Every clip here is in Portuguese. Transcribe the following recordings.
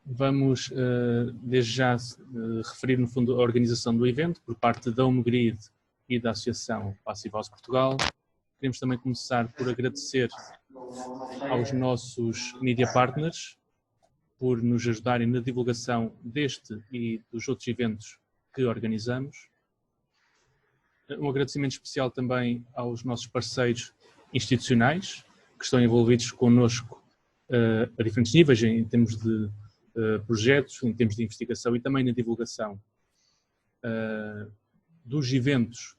Vamos, desde já, referir, no fundo, a organização do evento por parte da HomeGrid e da Associação Passive House Portugal. Queremos também começar por agradecer aos nossos media partners por nos ajudarem na divulgação deste e dos outros eventos que organizamos. Um agradecimento especial também aos nossos parceiros institucionais que estão envolvidos connosco a diferentes níveis, em termos de projetos, em termos de investigação e também na divulgação dos eventos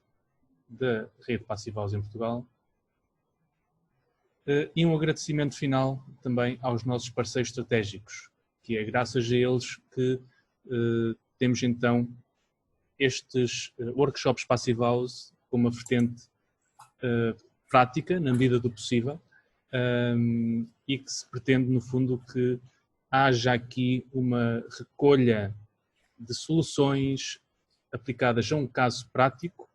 da rede Passive House em Portugal. E um agradecimento final também aos nossos parceiros estratégicos, que é graças a eles que temos então estes workshops Passive House com uma vertente prática, na medida do possível, e que se pretende, no fundo, que haja aqui uma recolha de soluções aplicadas a um caso prático,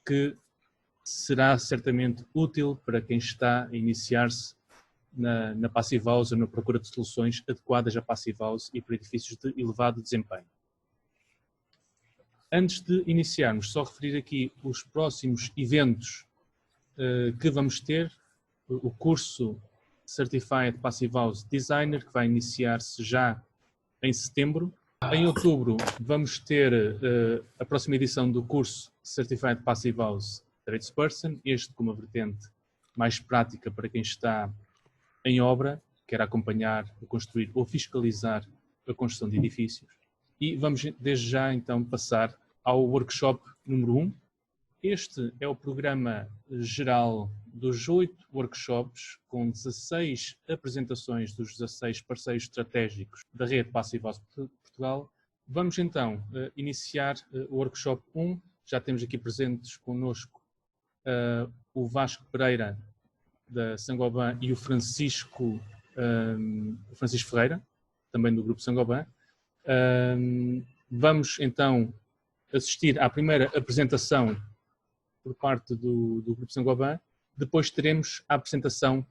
que será certamente útil para quem está a iniciar-se na Passive House ou na procura de soluções adequadas à Passive House e para edifícios de elevado desempenho. Antes de iniciarmos, só referir aqui os próximos eventos que vamos ter. O curso Certified Passive House Designer, que vai iniciar-se já em setembro. Em outubro vamos ter a próxima edição do curso Certified Passive House Tradesperson, este com uma vertente mais prática para quem está em obra, quer acompanhar, construir ou fiscalizar a construção de edifícios. E vamos desde já então passar ao workshop número 1. Este é o programa geral dos 8 workshops, com 16 apresentações dos 16 parceiros estratégicos da rede Passive House Portugal. Vamos então iniciar o workshop 1. Já temos aqui presentes connosco o Vasco Pereira da Saint-Gobain e o Francisco Ferreira, também do grupo Saint-Gobain. Vamos então assistir à primeira apresentação por parte do grupo Saint-Gobain. Depois teremos a apresentação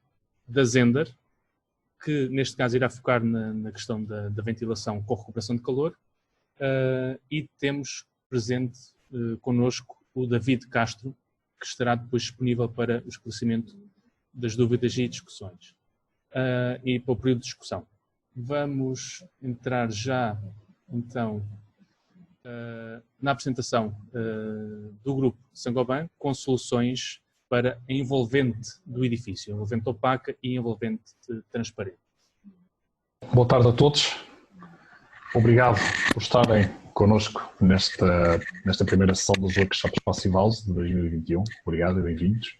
da Zehnder, que neste caso irá focar na questão da ventilação com recuperação de calor, e temos presente connosco o David Castro, que estará depois disponível para o esclarecimento das dúvidas e discussões, e para o período de discussão. Vamos entrar já, então, na apresentação do grupo Saint-Gobain, com soluções para a envolvente do edifício, envolvente opaca e envolvente transparente. Boa tarde a todos. Obrigado por estarem connosco nesta primeira sessão dos workshops Passive House de 2021. Obrigado e bem-vindos.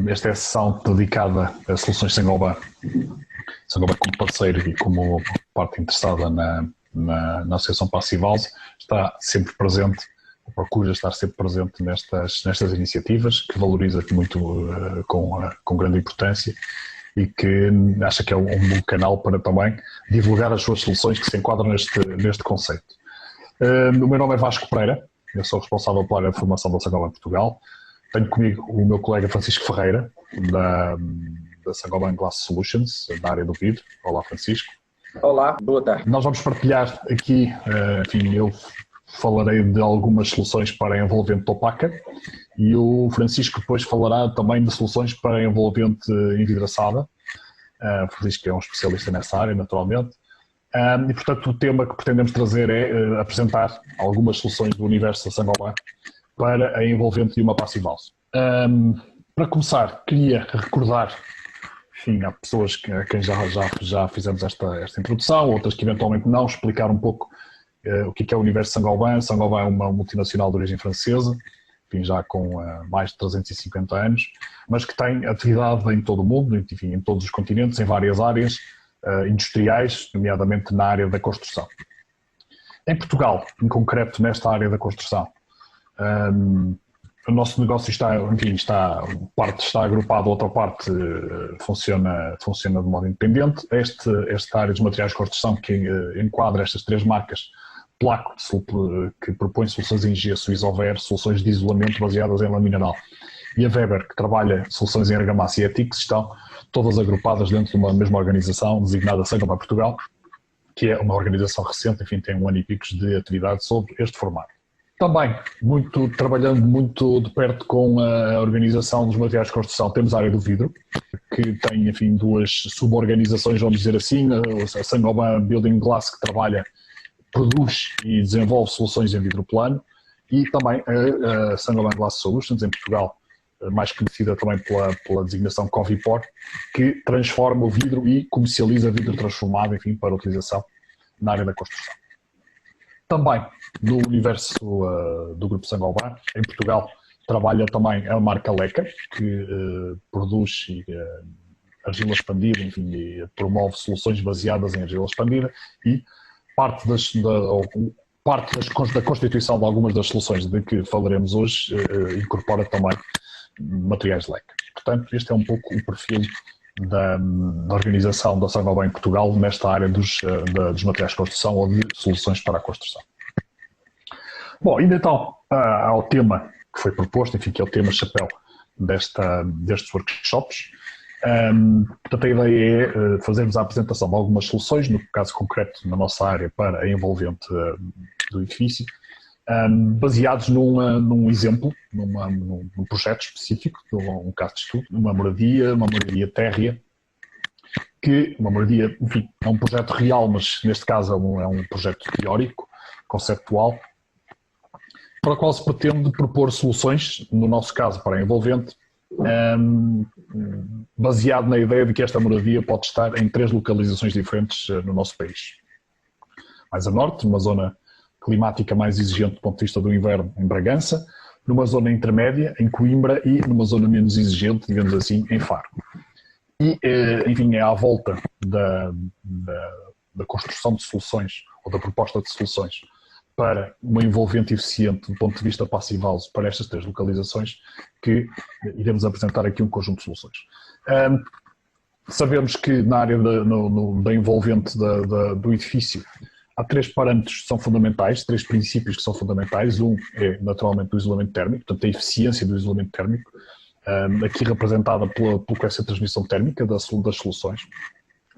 Esta é a sessão dedicada a soluções Saint-Gobain. Saint-Gobain como parceiro e como parte interessada na Associação Passive House está sempre presente, procura estar sempre presente nestas iniciativas, que valoriza muito com grande importância e que acha que é um bom canal para também divulgar as suas soluções que se enquadram neste conceito. O meu nome é Vasco Pereira, eu sou responsável pela formação da Saint-Gobain Portugal. Tenho comigo o meu colega Francisco Ferreira, da Saint-Gobain Glass Solutions, da área do vidro. Olá, Francisco. Olá, boa tarde. Nós vamos partilhar aqui, enfim, eu falarei de algumas soluções para a envolvente opaca e o Francisco depois falará também de soluções para a envolvente envidraçada. O Francisco é um especialista nessa área, naturalmente. E, portanto, o tema que pretendemos trazer é apresentar algumas soluções do universo da Saint-Gobain para a envolvente de uma Passive House. Para começar, queria recordar, enfim, há pessoas a quem já fizemos esta introdução, outras que eventualmente não, explicar um pouco o que é o universo Saint-Gobain. Saint-Gobain é uma multinacional de origem francesa, enfim, já com mais de 350 anos, mas que tem atividade em todo o mundo, enfim, em todos os continentes, em várias áreas industriais, nomeadamente na área da construção. Em Portugal, em concreto nesta área da construção, o nosso negócio parte está agrupado, outra parte funciona de modo independente. Esta área dos materiais de construção que enquadra estas três marcas, Placo, que propõe soluções em gesso, Isover, soluções de isolamento baseadas em lã mineral, e a Weber, que trabalha soluções em argamassa e ETICS, estão todas agrupadas dentro de uma mesma organização designada Saint-Gobain Portugal, que é uma organização recente, enfim, tem 1 ano e pico de atividade sobre este formato. Também, trabalhando muito de perto com a organização dos materiais de construção, temos a área do vidro, que tem, enfim, 2 suborganizações, vamos dizer assim, a Saint-Gobain Building Glass, que produz e desenvolve soluções em vidro plano, e também a Saint-Gobain Glass Solutions, em Portugal, mais conhecida também pela designação Covipor, que transforma o vidro e comercializa vidro transformado, enfim, para utilização na área da construção. Também, no universo do Grupo Saint-Gobain, em Portugal, trabalha também a marca Leca, que produz argila expandida, enfim, e promove soluções baseadas em argila expandida, e parte da constituição de algumas das soluções de que falaremos hoje incorpora também materiais Leca. Portanto, este é um pouco o perfil da organização da Saint-Gobain em Portugal nesta área dos materiais de construção ou de soluções para a construção. Bom, indo então ao tema que foi proposto, enfim, que é o tema chapéu destes workshops. Portanto, a ideia é fazermos a apresentação de algumas soluções, no caso concreto na nossa área para a envolvente do edifício, baseados num exemplo, num projeto específico, num caso de estudo, uma moradia térrea, uma moradia, enfim, é um projeto real, mas neste caso é um projeto teórico, conceptual, para o qual se pretende propor soluções, no nosso caso para a envolvente, baseado na ideia de que esta moradia pode estar em 3 localizações diferentes no nosso país. Mais a norte, numa zona climática mais exigente do ponto de vista do inverno, em Bragança, numa zona intermédia, em Coimbra, e numa zona menos exigente, digamos assim, em Faro. E, enfim, é à volta da construção de soluções, ou da proposta de soluções, para uma envolvente eficiente do ponto de vista passive-house para estas 3 localizações, que iremos apresentar aqui um conjunto de soluções. Sabemos que na área da envolvente do edifício há 3 parâmetros que são fundamentais, 3 princípios que são fundamentais. Um é naturalmente o isolamento térmico, portanto a eficiência do isolamento térmico, aqui representada pelo coeficiente de transmissão térmica das soluções.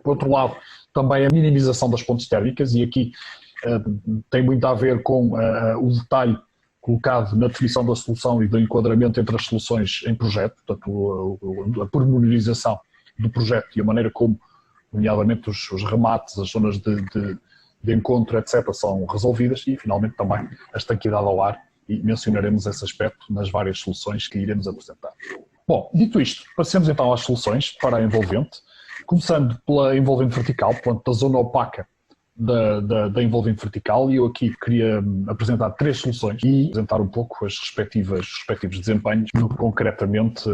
Por outro lado, também a minimização das pontes térmicas, e aqui tem muito a ver com o detalhe colocado na definição da solução e do enquadramento entre as soluções em projeto, portanto a pormenorização do projeto e a maneira como, nomeadamente os remates, as zonas de encontro, etc., são resolvidas, e finalmente também a estanqueidade ao ar, e mencionaremos esse aspecto nas várias soluções que iremos apresentar. Bom, dito isto, passemos então às soluções para a envolvente, começando pela envolvente vertical, portanto a zona opaca da envolvente vertical, e eu aqui queria apresentar 3 soluções e apresentar um pouco os respectivos desempenhos, concretamente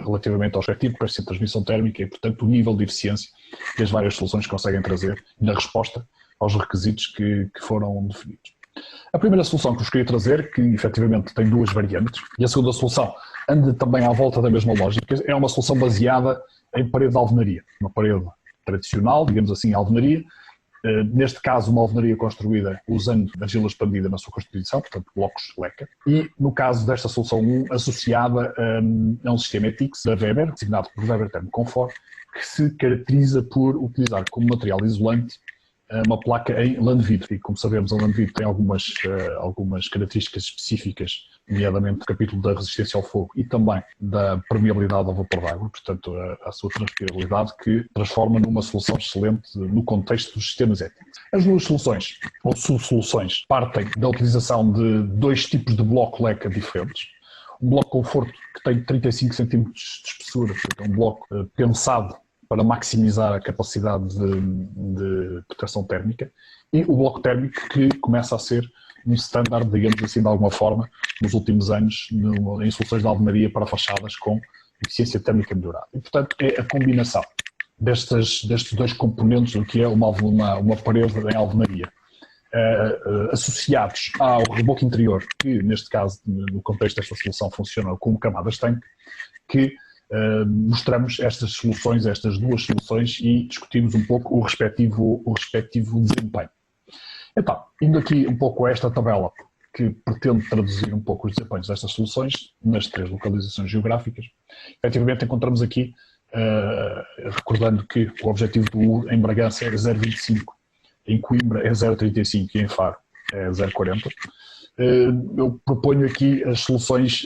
relativamente ao respectivo coeficiente de transmissão térmica e, portanto, o nível de eficiência que as várias soluções conseguem trazer na resposta aos requisitos que foram definidos. A primeira solução que vos queria trazer, que efetivamente tem 2 variantes, e a segunda solução anda também à volta da mesma lógica, é uma solução baseada em parede de alvenaria, uma parede tradicional, digamos assim, alvenaria. Neste caso, uma alvenaria construída usando argila expandida na sua constituição, portanto, blocos Leca, e no caso desta solução 1, associada a um sistema ETICS da Weber, designado por Weber Thermocomfort, que se caracteriza por utilizar como material isolante uma placa em lã de vidro. E, como sabemos, a lã de vidro tem algumas características específicas, nomeadamente o capítulo da resistência ao fogo e também da permeabilidade ao vapor d'água, portanto, a sua transpirabilidade, que transforma numa solução excelente no contexto dos sistemas éticos. As 2 soluções, ou subsoluções, partem da utilização de 2 tipos de bloco Leca diferentes. Um bloco conforto que tem 35 cm de espessura, portanto, um bloco pensado para maximizar a capacidade de proteção térmica, e o bloco térmico, que começa a ser um standard, digamos assim, de alguma forma, nos últimos anos, em soluções de alvenaria para fachadas com eficiência térmica melhorada. E, portanto, é a combinação destes 2 componentes do que é uma parede em alvenaria, associados ao reboco interior, que neste caso, no contexto desta solução, funciona como camadas tanque, que mostramos estas 2 soluções e discutimos um pouco o respectivo desempenho. Então, indo aqui um pouco a esta tabela, que pretende traduzir um pouco os desempenhos destas soluções nas 3 localizações geográficas, efetivamente encontramos aqui recordando que o objetivo do U em Bragança é 0,25, em Coimbra é 0,35 e em Faro é 0,40. Eu proponho aqui as soluções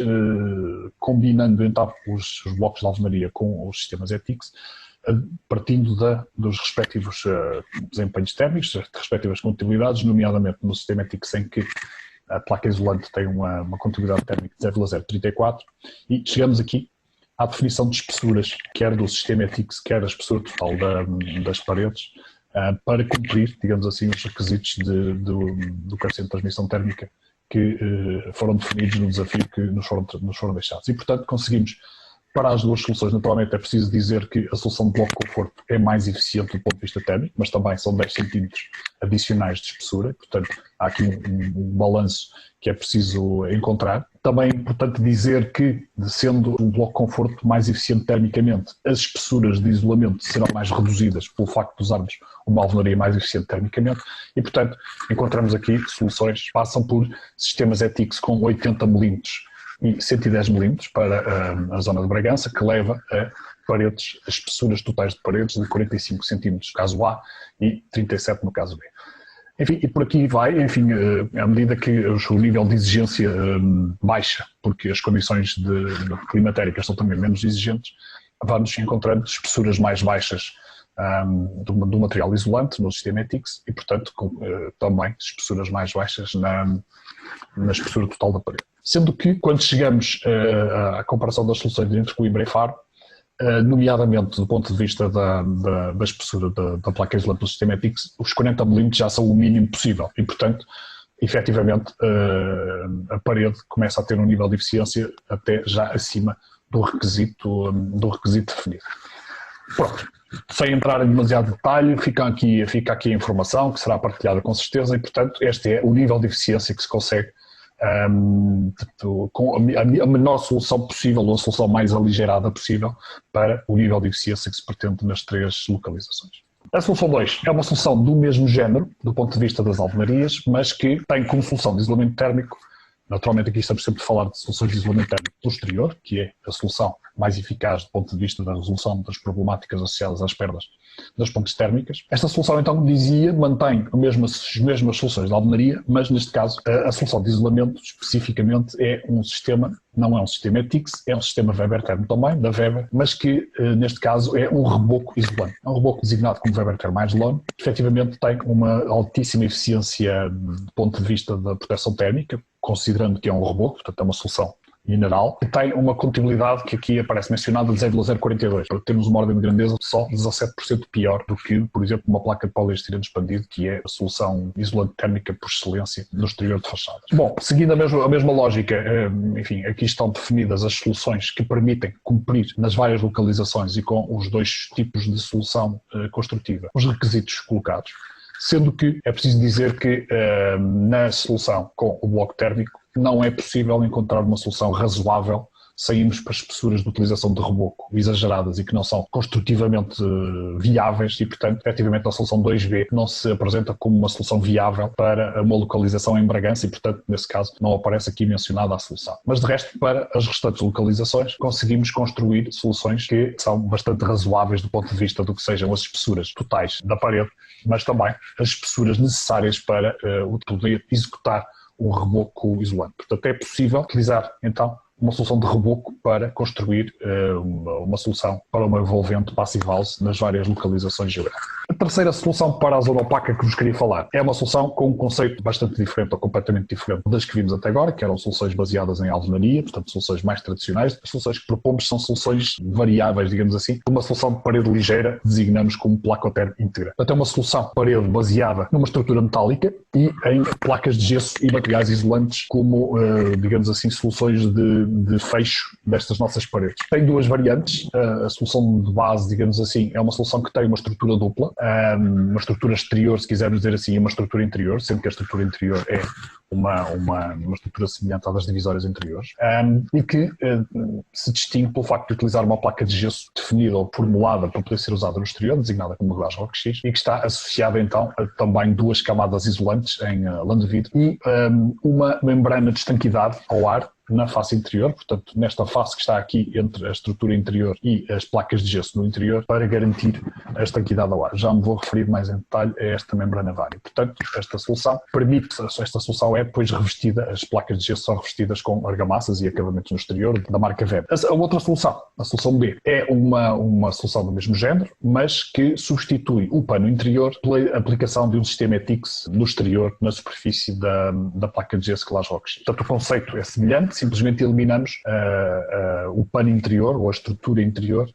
combinando então os blocos de alvenaria com os sistemas ETICS, partindo dos respectivos desempenhos térmicos, das respectivas condutibilidades, nomeadamente no sistema ETICS em que a placa isolante tem uma condutibilidade térmica de 0,034 e chegamos aqui à definição de espessuras, quer do sistema ETICS, quer a espessura total das paredes, para cumprir, digamos assim, os requisitos do coeficiente de transmissão térmica que foram definidos no desafio que nos foram deixados. E, portanto, conseguimos, para as duas soluções, naturalmente é preciso dizer que a solução de bloco de conforto é mais eficiente do ponto de vista térmico, mas também são 10 centímetros adicionais de espessura, portanto há aqui um balanço que é preciso encontrar. Também é importante dizer que, sendo o bloco de conforto mais eficiente termicamente, as espessuras de isolamento serão mais reduzidas pelo facto de usarmos uma alvenaria mais eficiente termicamente e, portanto, encontramos aqui soluções que passam por sistemas ETICS com 80 mm e 110 mm para a zona de Bragança, que leva a paredes, as espessuras totais de paredes de 45 cm no caso A e 37 no caso B. Enfim, e por aqui vai, enfim, à medida que o nível de exigência baixa, porque as condições climatéricas são também menos exigentes, vamos encontrando espessuras mais baixas do material isolante no sistema ETICS e, portanto, também espessuras mais baixas na espessura total da parede. Sendo que, quando chegamos à comparação das soluções entre Coimbra e Faro, nomeadamente do ponto de vista da espessura da placa isolante do sistema ETICS, os 40 mm já são o mínimo possível e, portanto, efetivamente, a parede começa a ter um nível de eficiência até já acima do requisito definido. Pronto, sem entrar em demasiado detalhe, fica aqui a informação que será partilhada com certeza e, portanto, este é o nível de eficiência que se consegue com a menor solução possível, ou a solução mais aligeirada possível para o nível de eficiência que se pretende nas três localizações. A solução 2 é uma solução do mesmo género, do ponto de vista das alvenarias, mas que tem como solução de isolamento térmico, naturalmente aqui estamos sempre a falar de soluções de isolamento térmico do exterior, que é a solução mais eficaz do ponto de vista da resolução das problemáticas associadas às perdas das pontes térmicas. Esta solução, então, mantém as mesmas soluções de alvenaria, mas neste caso a solução de isolamento especificamente é um sistema, não é um sistema ETICS, é um sistema Weber Therm também, da Weber, mas que neste caso é um reboco isolante. É um reboco designado como Weber Therm mais Lone, que efetivamente tem uma altíssima eficiência do ponto de vista da proteção térmica, considerando que é um reboco, portanto é uma solução mineral, que tem uma condutibilidade que aqui aparece mencionada de 0,042, para termos uma ordem de grandeza só 17% pior do que, por exemplo, uma placa de poliestireno expandido, que é a solução isolante térmica por excelência no exterior de fachadas. Bom, seguindo a mesma lógica, enfim, aqui estão definidas as soluções que permitem cumprir nas várias localizações e com os dois tipos de solução construtiva, os requisitos colocados, sendo que é preciso dizer que na solução com o bloco térmico não é possível encontrar uma solução razoável sem irmos para espessuras de utilização de reboco exageradas e que não são construtivamente viáveis e, portanto, efetivamente a solução 2B não se apresenta como uma solução viável para uma localização em Bragança e, portanto, nesse caso não aparece aqui mencionada a solução. Mas, de resto, para as restantes localizações, conseguimos construir soluções que são bastante razoáveis do ponto de vista do que sejam as espessuras totais da parede, mas também as espessuras necessárias para poder executar um reboco isolante. Portanto, é possível utilizar, então, uma solução de reboco para construir uma solução para uma envolvente passive house nas várias localizações geográficas. A terceira solução para a zona opaca que vos queria falar é uma solução com um conceito bastante diferente ou completamente diferente das que vimos até agora, que eram soluções baseadas em alvenaria, portanto soluções mais tradicionais. As soluções que propomos são soluções variáveis, digamos assim. Uma solução de parede ligeira designamos como placoterm íntegra. Portanto, é uma solução de parede baseada numa estrutura metálica e em placas de gesso e materiais isolantes como, digamos assim, soluções de fecho destas nossas paredes. Tem duas variantes. A solução de base, digamos assim, é uma solução que tem uma estrutura dupla, uma estrutura exterior, se quisermos dizer assim, e uma estrutura interior, sendo que a estrutura interior é uma estrutura semelhante às das divisórias interiores, e que se distingue pelo facto de utilizar uma placa de gesso definida ou formulada para poder ser usada no exterior, designada como Glass Rock X, e que está associada então a também duas camadas isolantes em lã de vidro e uma membrana de estanquidade ao ar, na face interior, portanto nesta face que está aqui entre a estrutura interior e as placas de gesso no interior, para garantir a estanquidade ao ar. Já me vou referir mais em detalhe a esta membrana Vario. Portanto, esta solução permite, esta solução é depois revestida, as placas de gesso são revestidas com argamassas e acabamentos no exterior da marca Weber. A outra solução, a solução B, é uma solução do mesmo género, mas que substitui o pano interior pela aplicação de um sistema ETICS no exterior, na superfície da placa de gesso Glass Rock. Portanto, o conceito é semelhante, simplesmente eliminamos o pano interior ou a estrutura interior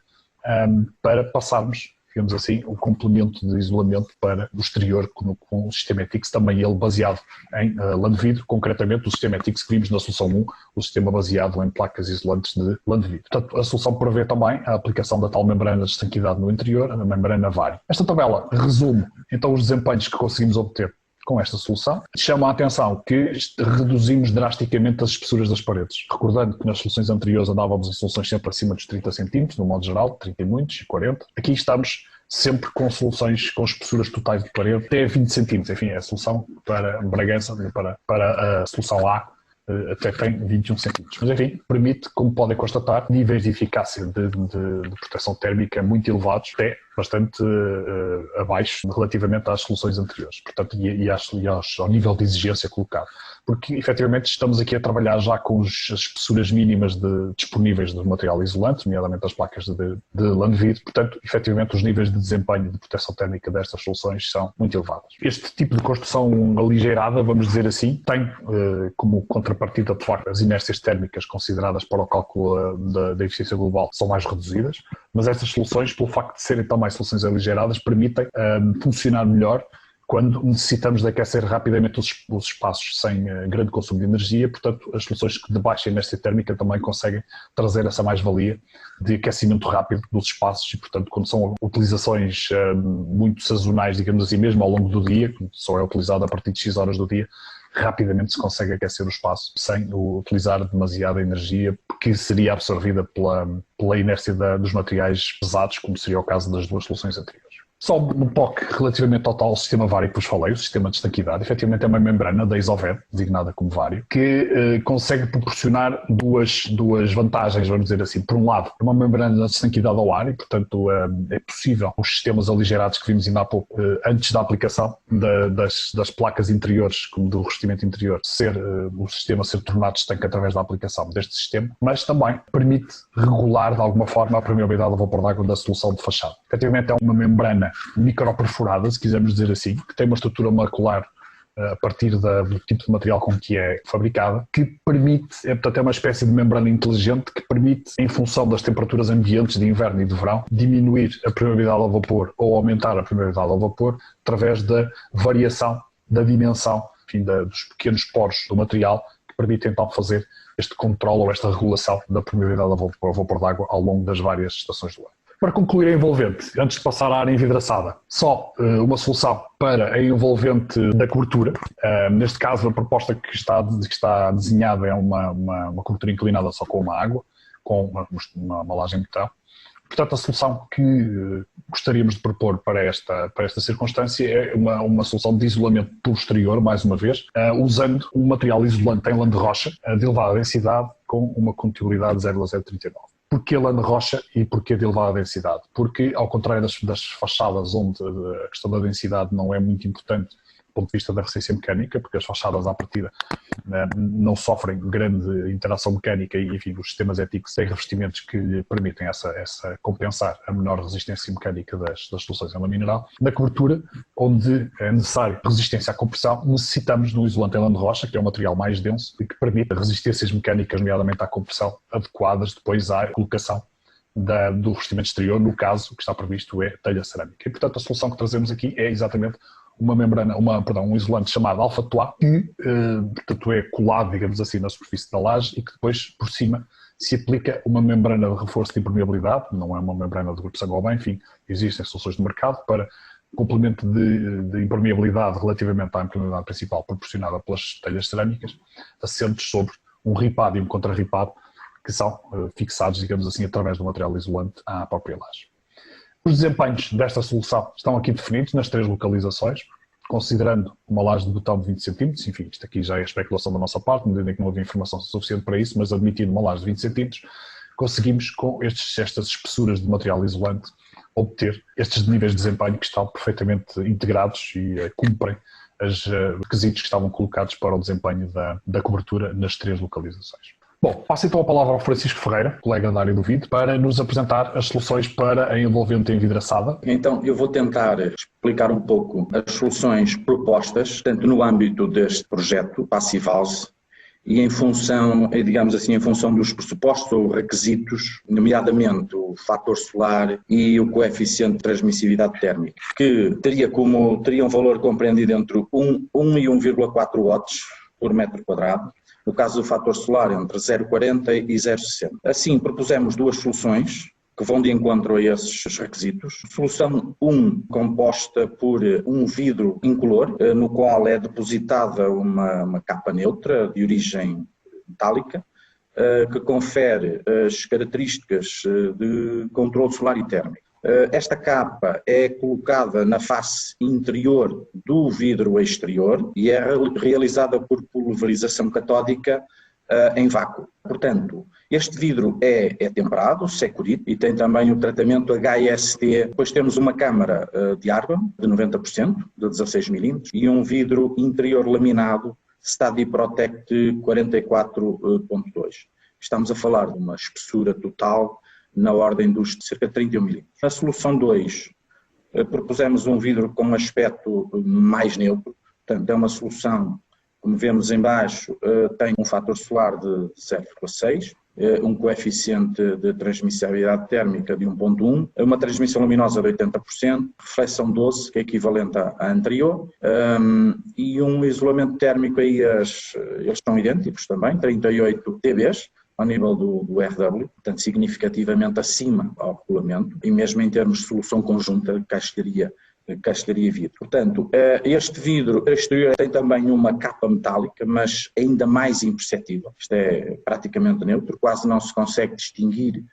para passarmos, digamos assim, o complemento de isolamento para o exterior com o sistema ETICS, também ele baseado em lã de vidro, concretamente o sistema ETICS que vimos na solução 1, o sistema baseado em placas isolantes de lã de vidro. Portanto, a solução prevê também a aplicação da tal membrana de estanquidade no interior, a membrana Vario. Esta tabela resume então os desempenhos que conseguimos obter com esta solução. Chama a atenção que reduzimos drasticamente as espessuras das paredes. Recordando que nas soluções anteriores andávamos em soluções sempre acima dos 30 cm, no modo geral, 30 e muitos e 40. Aqui estamos sempre com soluções com espessuras totais de parede até 20 cm. Enfim, é a solução para Bragança, para a solução A, até tem 21 cm. Mas enfim, permite, como podem constatar, níveis de eficácia de proteção térmica muito elevados, até bastante abaixo relativamente às soluções anteriores, portanto, ao nível de exigência colocado. Porque, efetivamente, estamos aqui a trabalhar já com as espessuras mínimas disponíveis do material isolante, nomeadamente as placas de lã de vidro, portanto, efetivamente, os níveis de desempenho de proteção térmica destas soluções são muito elevados. Este tipo de construção aligeirada, vamos dizer assim, tem como contrapartida, de facto, as inércias térmicas consideradas para o cálculo da eficiência global são mais reduzidas, mas estas soluções, pelo facto de serem também soluções aligeiradas, permitem funcionar melhor quando necessitamos de aquecer rapidamente os espaços sem grande consumo de energia. Portanto, as soluções de baixa inércia térmica também conseguem trazer essa mais-valia de aquecimento rápido dos espaços e, portanto, quando são utilizações muito sazonais, digamos assim, mesmo ao longo do dia, quando só é utilizado a partir de X horas do dia, rapidamente se consegue aquecer o espaço sem utilizar demasiada energia que seria absorvida pela inércia dos materiais pesados, como seria o caso das duas soluções anteriores. Só um toque relativamente ao tal sistema Vario que vos falei, o sistema de estanquidade. Efetivamente é uma membrana da Isover, designada como Vario, que consegue proporcionar duas vantagens, vamos dizer assim. Por um lado, é uma membrana de estanquidade ao ar e, portanto, é possível os sistemas aligerados que vimos ainda há pouco, antes da aplicação das placas interiores, como do revestimento interior, o sistema ser tornado estanque através da aplicação deste sistema, mas também permite regular, de alguma forma, a permeabilidade a vapor d'água da solução de fachada. Efetivamente é uma membrana microperforada, se quisermos dizer assim, que tem uma estrutura molecular a partir do tipo de material com que é fabricada, que permite, portanto é uma espécie de membrana inteligente que permite, em função das temperaturas ambientes de inverno e de verão, diminuir a permeabilidade ao vapor ou aumentar a permeabilidade ao vapor através da variação da dimensão, enfim, dos pequenos poros do material, que permite então fazer este controle ou esta regulação da permeabilidade ao vapor d'água ao longo das várias estações do ano. Para concluir a envolvente, antes de passar à área envidraçada, só uma solução para a envolvente da cobertura. Neste caso, a proposta que está desenhada é uma cobertura inclinada só com uma água, com uma embalagem de betão. Portanto, a solução que gostaríamos de propor para esta circunstância é uma solução de isolamento posterior, mais uma vez, usando um material isolante em lã de rocha de elevada densidade com uma condutibilidade de 0,039. Porquê lã de rocha e porquê de elevada densidade? Porque, ao contrário das fachadas onde a questão da densidade não é muito importante do ponto de vista da resistência mecânica, porque as fachadas à partida não sofrem grande interação mecânica e, enfim, os sistemas ETICS têm revestimentos que lhe permitem essa compensar a menor resistência mecânica das soluções em lã mineral. Na cobertura, onde é necessário resistência à compressão, necessitamos de um isolante em lã de rocha, que é um material mais denso e que permite resistências mecânicas, nomeadamente à compressão, adequadas depois à colocação do revestimento exterior. No caso, o que está previsto é telha cerâmica. E, portanto, a solução que trazemos aqui é exatamente um isolante chamado Alpha-Toit, que portanto, é colado, digamos assim, na superfície da laje e que depois, por cima, se aplica uma membrana de reforço de impermeabilidade, não é uma membrana de grupo Saint-Gobain, enfim, existem soluções de mercado para complemento de impermeabilidade relativamente à impermeabilidade principal proporcionada pelas telhas cerâmicas, assentes sobre um ripado e um contra-ripado que são fixados, digamos assim, através do material isolante à própria laje. Os desempenhos desta solução estão aqui definidos nas três localizações, considerando uma laje de botão de 20 centímetros, enfim, isto aqui já é especulação da nossa parte, não que não havia informação suficiente para isso, mas admitindo uma laje de 20 centímetros, conseguimos com estas espessuras de material isolante obter estes níveis de desempenho que estão perfeitamente integrados e cumprem os requisitos que estavam colocados para o desempenho da cobertura nas 3 localizações. Bom, passo então a palavra ao Francisco Ferreira, colega da área do vidro, para nos apresentar as soluções para a envolvente envidraçada. Então, eu vou tentar explicar um pouco as soluções propostas, tanto no âmbito deste projeto Passive House e em função, digamos assim, em função dos pressupostos ou requisitos, nomeadamente o fator solar e o coeficiente de transmissividade térmica, que teria um valor compreendido entre 1 e 1,4 watts por metro quadrado. No caso do fator solar, entre 0,40 e 0,60. Assim, propusemos 2 soluções que vão de encontro a esses requisitos. Solução 1, composta por um vidro incolor, no qual é depositada uma capa neutra de origem metálica, que confere as características de controle solar e térmico. Esta capa é colocada na face interior do vidro exterior e é realizada por pulverização catódica em vácuo. Portanto, este vidro é temperado, securito, e tem também o tratamento HST. Depois temos uma câmara de argon de 90%, de 16 mm, e um vidro interior laminado Steady Protect 44.2. Estamos a falar de uma espessura total na ordem dos cerca de 31 mm. Na solução 2, propusemos um vidro com um aspecto mais neutro, portanto é uma solução, como vemos em baixo, tem um fator solar de 0,6, um coeficiente de transmissibilidade térmica de 1,1, uma transmissão luminosa de 80%, reflexão 12, que é equivalente à anterior, e um isolamento térmico aí, eles são idênticos também, 38 dBs, ao nível do RW, portanto significativamente acima ao regulamento, e mesmo em termos de solução conjunta, cá estaria vidro. Portanto, este vidro exterior tem também uma capa metálica, mas ainda mais imperceptível. Isto é praticamente neutro, quase não se consegue distinguir,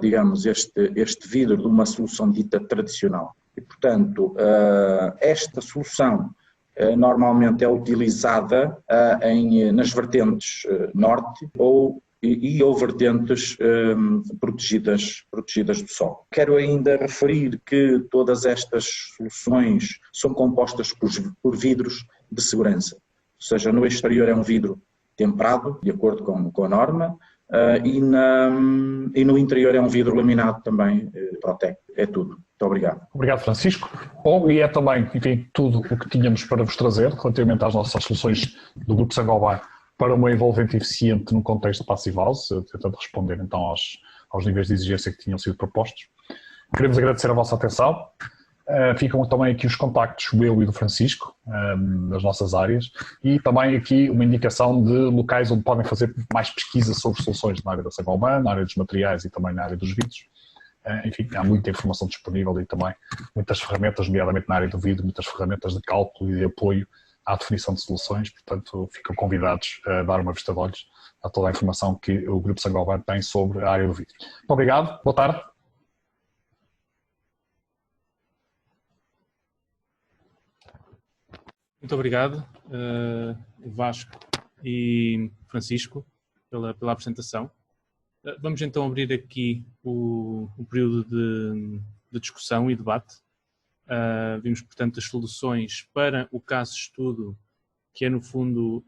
digamos, este vidro de uma solução dita tradicional. E, portanto, esta solução normalmente é utilizada nas vertentes norte ou vertentes protegidas do sol. Quero ainda referir que todas estas soluções são compostas por vidros de segurança, ou seja, no exterior é um vidro temperado, de acordo com a norma, e no interior é um vidro laminado também, Protec. É tudo. Muito obrigado. Obrigado, Francisco. Bom, e é também, enfim, tudo o que tínhamos para vos trazer relativamente às nossas soluções do Grupo Saint-Gobain para uma envolvente eficiente no contexto de Passive House, tentando responder então aos níveis de exigência que tinham sido propostos. Queremos agradecer a vossa atenção. Ficam também aqui os contactos, o meu e do Francisco, das nossas áreas, e também aqui uma indicação de locais onde podem fazer mais pesquisa sobre soluções na área da Saint-Gobain, na área dos materiais e também na área dos vidros. Enfim, há muita informação disponível e também muitas ferramentas, nomeadamente na área do vidro, muitas ferramentas de cálculo e de apoio à definição de soluções, portanto ficam convidados a dar uma vista de olhos a toda a informação que o Grupo Saint-Gobain tem sobre a área do vidro. Muito obrigado, boa tarde. Muito obrigado, Vasco e Francisco, pela apresentação. Vamos então abrir aqui o período de discussão e debate. Vimos, portanto, as soluções para o caso de estudo, que é, no fundo,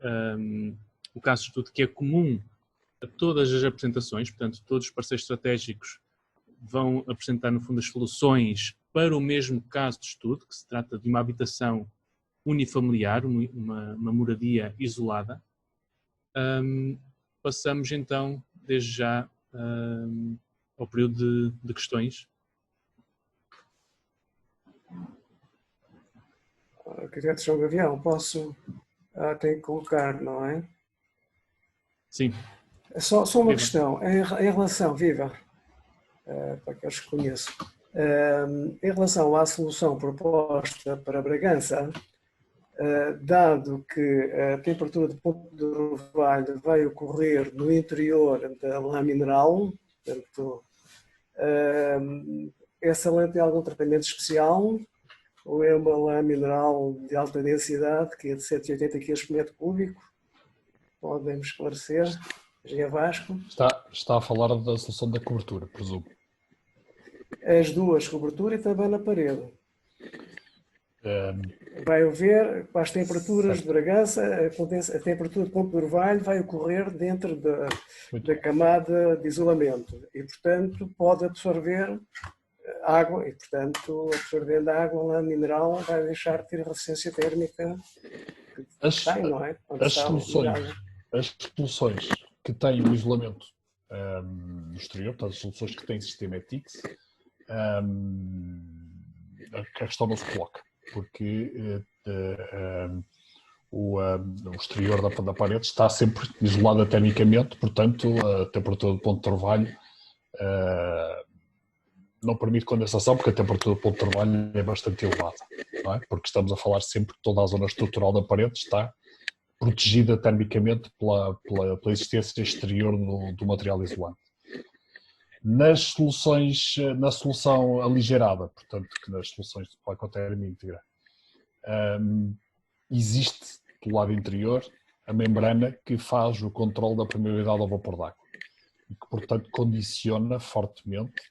o caso de estudo que é comum a todas as apresentações, portanto, todos os parceiros estratégicos vão apresentar, no fundo, as soluções para o mesmo caso de estudo, que se trata de uma habitação unifamiliar, uma moradia isolada. Passamos, então, desde já ao período de questões. Arquiteto João Gavião, posso? Tenho que colocar, não é? Sim. Só uma Viva. Questão, em relação, Viva, para que eu os conheço, em relação à solução proposta para Bragança, dado que a temperatura de ponto de orvalho vai ocorrer no interior da lã mineral, portanto, essa lã tem algum tratamento especial? ou é uma lã mineral de alta densidade, que é de 180 kg por metro cúbico? Podem-me esclarecer, Engenheiro Vasco? Está a falar da solução da cobertura, presumo. As duas, cobertura e também na parede. Um, Vai haver, para as temperaturas certo. de Bragança, a temperatura de ponto de orvalho vai ocorrer dentro da Muito camada de isolamento e, portanto, pode absorver água e, portanto, absorvendo a água, a lã mineral vai deixar de ter a resistência térmica que tem, não é? Quando As está soluções, ligada. as soluções que têm o isolamento no exterior, portanto, as soluções que têm sistema ETICS, a questão não se coloca, porque o exterior da parede está sempre isolado termicamente, portanto, a temperatura do ponto de orvalho não permite condensação, porque a temperatura do ponto de orvalho é bastante elevada, não é? Porque estamos a falar sempre que toda a zona estrutural da parede está protegida termicamente pela existência exterior do material isolante. Na solução aligerada, portanto, que nas soluções de placotermia íntegra, existe do lado interior a membrana que faz o controle da permeabilidade ao vapor d'água e que, portanto, condiciona fortemente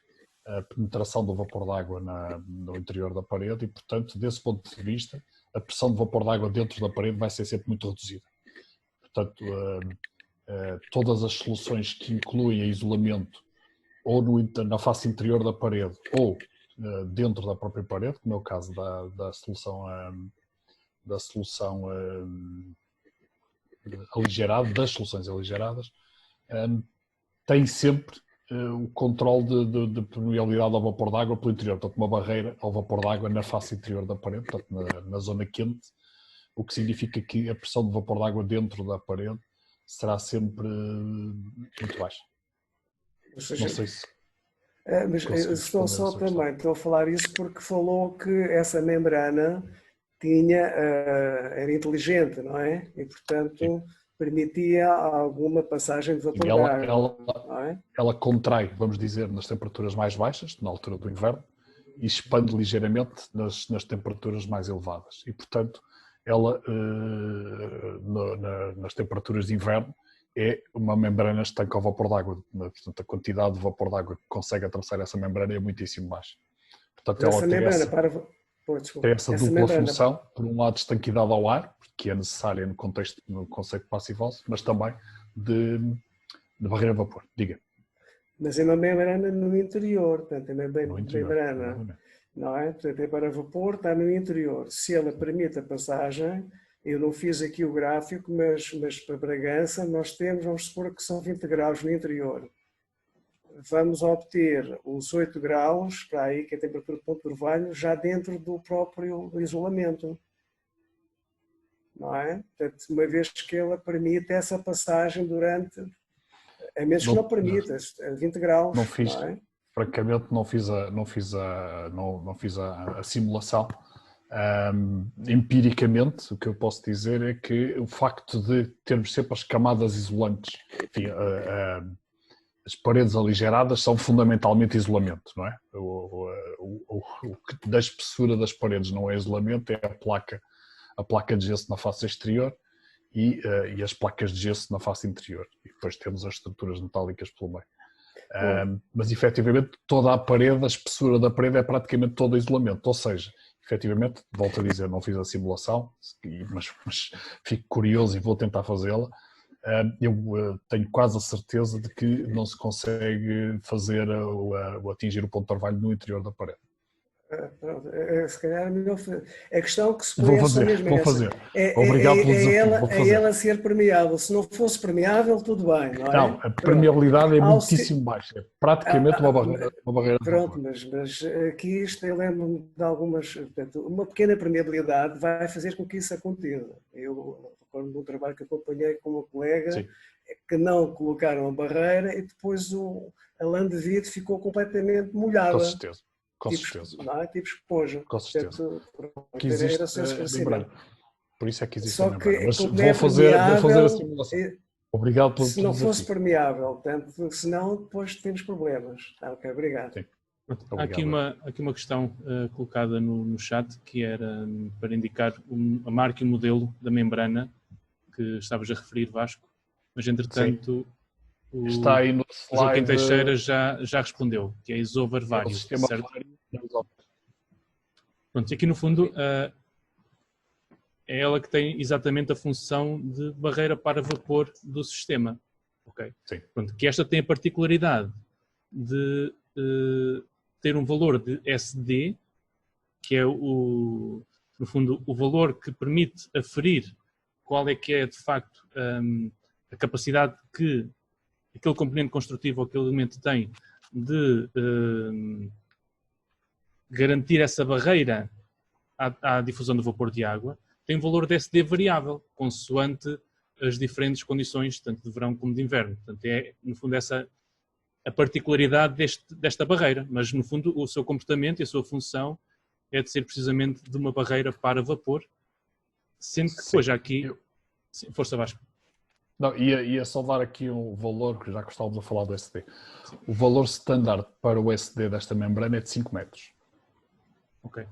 a penetração do vapor d'água no interior da parede e, portanto, desse ponto de vista, a pressão de vapor d'água dentro da parede vai ser sempre muito reduzida. Portanto, todas as soluções que incluem isolamento ou na face interior da parede ou dentro da própria parede, como é o caso da solução aligerada, das soluções aligeradas, tem sempre o controle de permeabilidade ao vapor d'água pelo interior, portanto uma barreira ao vapor d'água na face interior da parede, portanto na zona quente, o que significa que a pressão de vapor d'água dentro da parede será sempre muito baixa. Ou seja, não sei se... mas estou só também, estou a falar isso porque falou que essa membrana era inteligente, não é? E, portanto, sim, permitia alguma passagem de vapor d'água. Ela contrai, vamos dizer, nas temperaturas mais baixas, na altura do inverno, e expande ligeiramente nas temperaturas mais elevadas. E, portanto, ela, nas temperaturas de inverno, é uma membrana estanca ao vapor d'água. Portanto, a quantidade de vapor d'água que consegue atravessar essa membrana é muitíssimo baixa. Portanto, ela tem essa dupla função, por um lado estanquidade ao ar, que é necessária no conceito de passivose, mas também de barreira de vapor. Diga. Mas é uma membrana no interior, portanto é uma membrana, não é? Portanto é para vapor, está no interior. Se ela permite a passagem, eu não fiz aqui o gráfico, mas para Bragança nós temos, vamos supor que são 20 graus no interior. Vamos obter os 8 graus, para aí, que é a temperatura de ponto de orvalho, já dentro do próprio isolamento. Não é? Portanto, uma vez que ela permite essa passagem durante, a menos que não permita, a 20 graus. Não fiz, não é? Francamente, não fiz a simulação. Empiricamente, o que eu posso dizer é que o facto de termos sempre as camadas isolantes, enfim, as paredes aligeradas são fundamentalmente isolamento, não é? O que da espessura das paredes não é isolamento, é a placa de gesso na face exterior e as placas de gesso na face interior. E depois temos as estruturas metálicas pelo meio. Mas efetivamente toda a parede, a espessura da parede é praticamente todo isolamento, ou seja, efetivamente, volto a dizer, não fiz a simulação, mas fico curioso e vou tentar fazê-la. Eu tenho quase a certeza de que não se consegue fazer atingir o ponto de orvalho no interior da parede. Se calhar é melhor fazer. A questão que se põe vou fazer. Obrigado pelo desafio. É ela ser permeável. Se não fosse permeável, tudo bem, não é? Não, a permeabilidade é muitíssimo baixa. É praticamente uma barreira. Pronto, mas aqui eu lembro-me de algumas... Portanto, uma pequena permeabilidade vai fazer com que isso aconteça. Eu recordo de um trabalho que acompanhei com uma colega, sim, que não colocaram a barreira e depois a lã de vidro ficou completamente molhada. Com certeza. Com certeza. Não é? Tipo esponja. Com certeza. Portanto, que existe membrana. Por isso é que existe a membrana. Mas vou fazer a simulação. Obrigado pelo Se não fosse permeável, portanto, senão depois temos problemas. Ok, obrigado. Sim. Há aqui uma questão colocada no chat, que era para indicar a marca e o modelo da membrana que estavas a referir, Vasco, mas entretanto está aí no o Joaquim slide. Teixeira já respondeu, que é Isover Vario, certo? Pronto, e aqui no fundo é ela que tem exatamente a função de barreira para vapor do sistema. Okay? Sim. Pronto, que esta tem a particularidade de ter um valor de SD, que é no fundo o valor que permite aferir qual é que é de facto a capacidade que aquele componente construtivo ou aquele elemento tem de garantir essa barreira à difusão do vapor de água, tem um valor de SD variável, consoante as diferentes condições, tanto de verão como de inverno. Portanto, é, no fundo, essa a particularidade desta barreira, mas, no fundo, o seu comportamento e a sua função é de ser precisamente de uma barreira para vapor, sendo que depois já aqui... Força, Vasco. Não, ia só dar aqui um valor, que já que estávamos a falar do SD. Sim. O valor standard para o SD desta membrana é de 5 metros. Ok.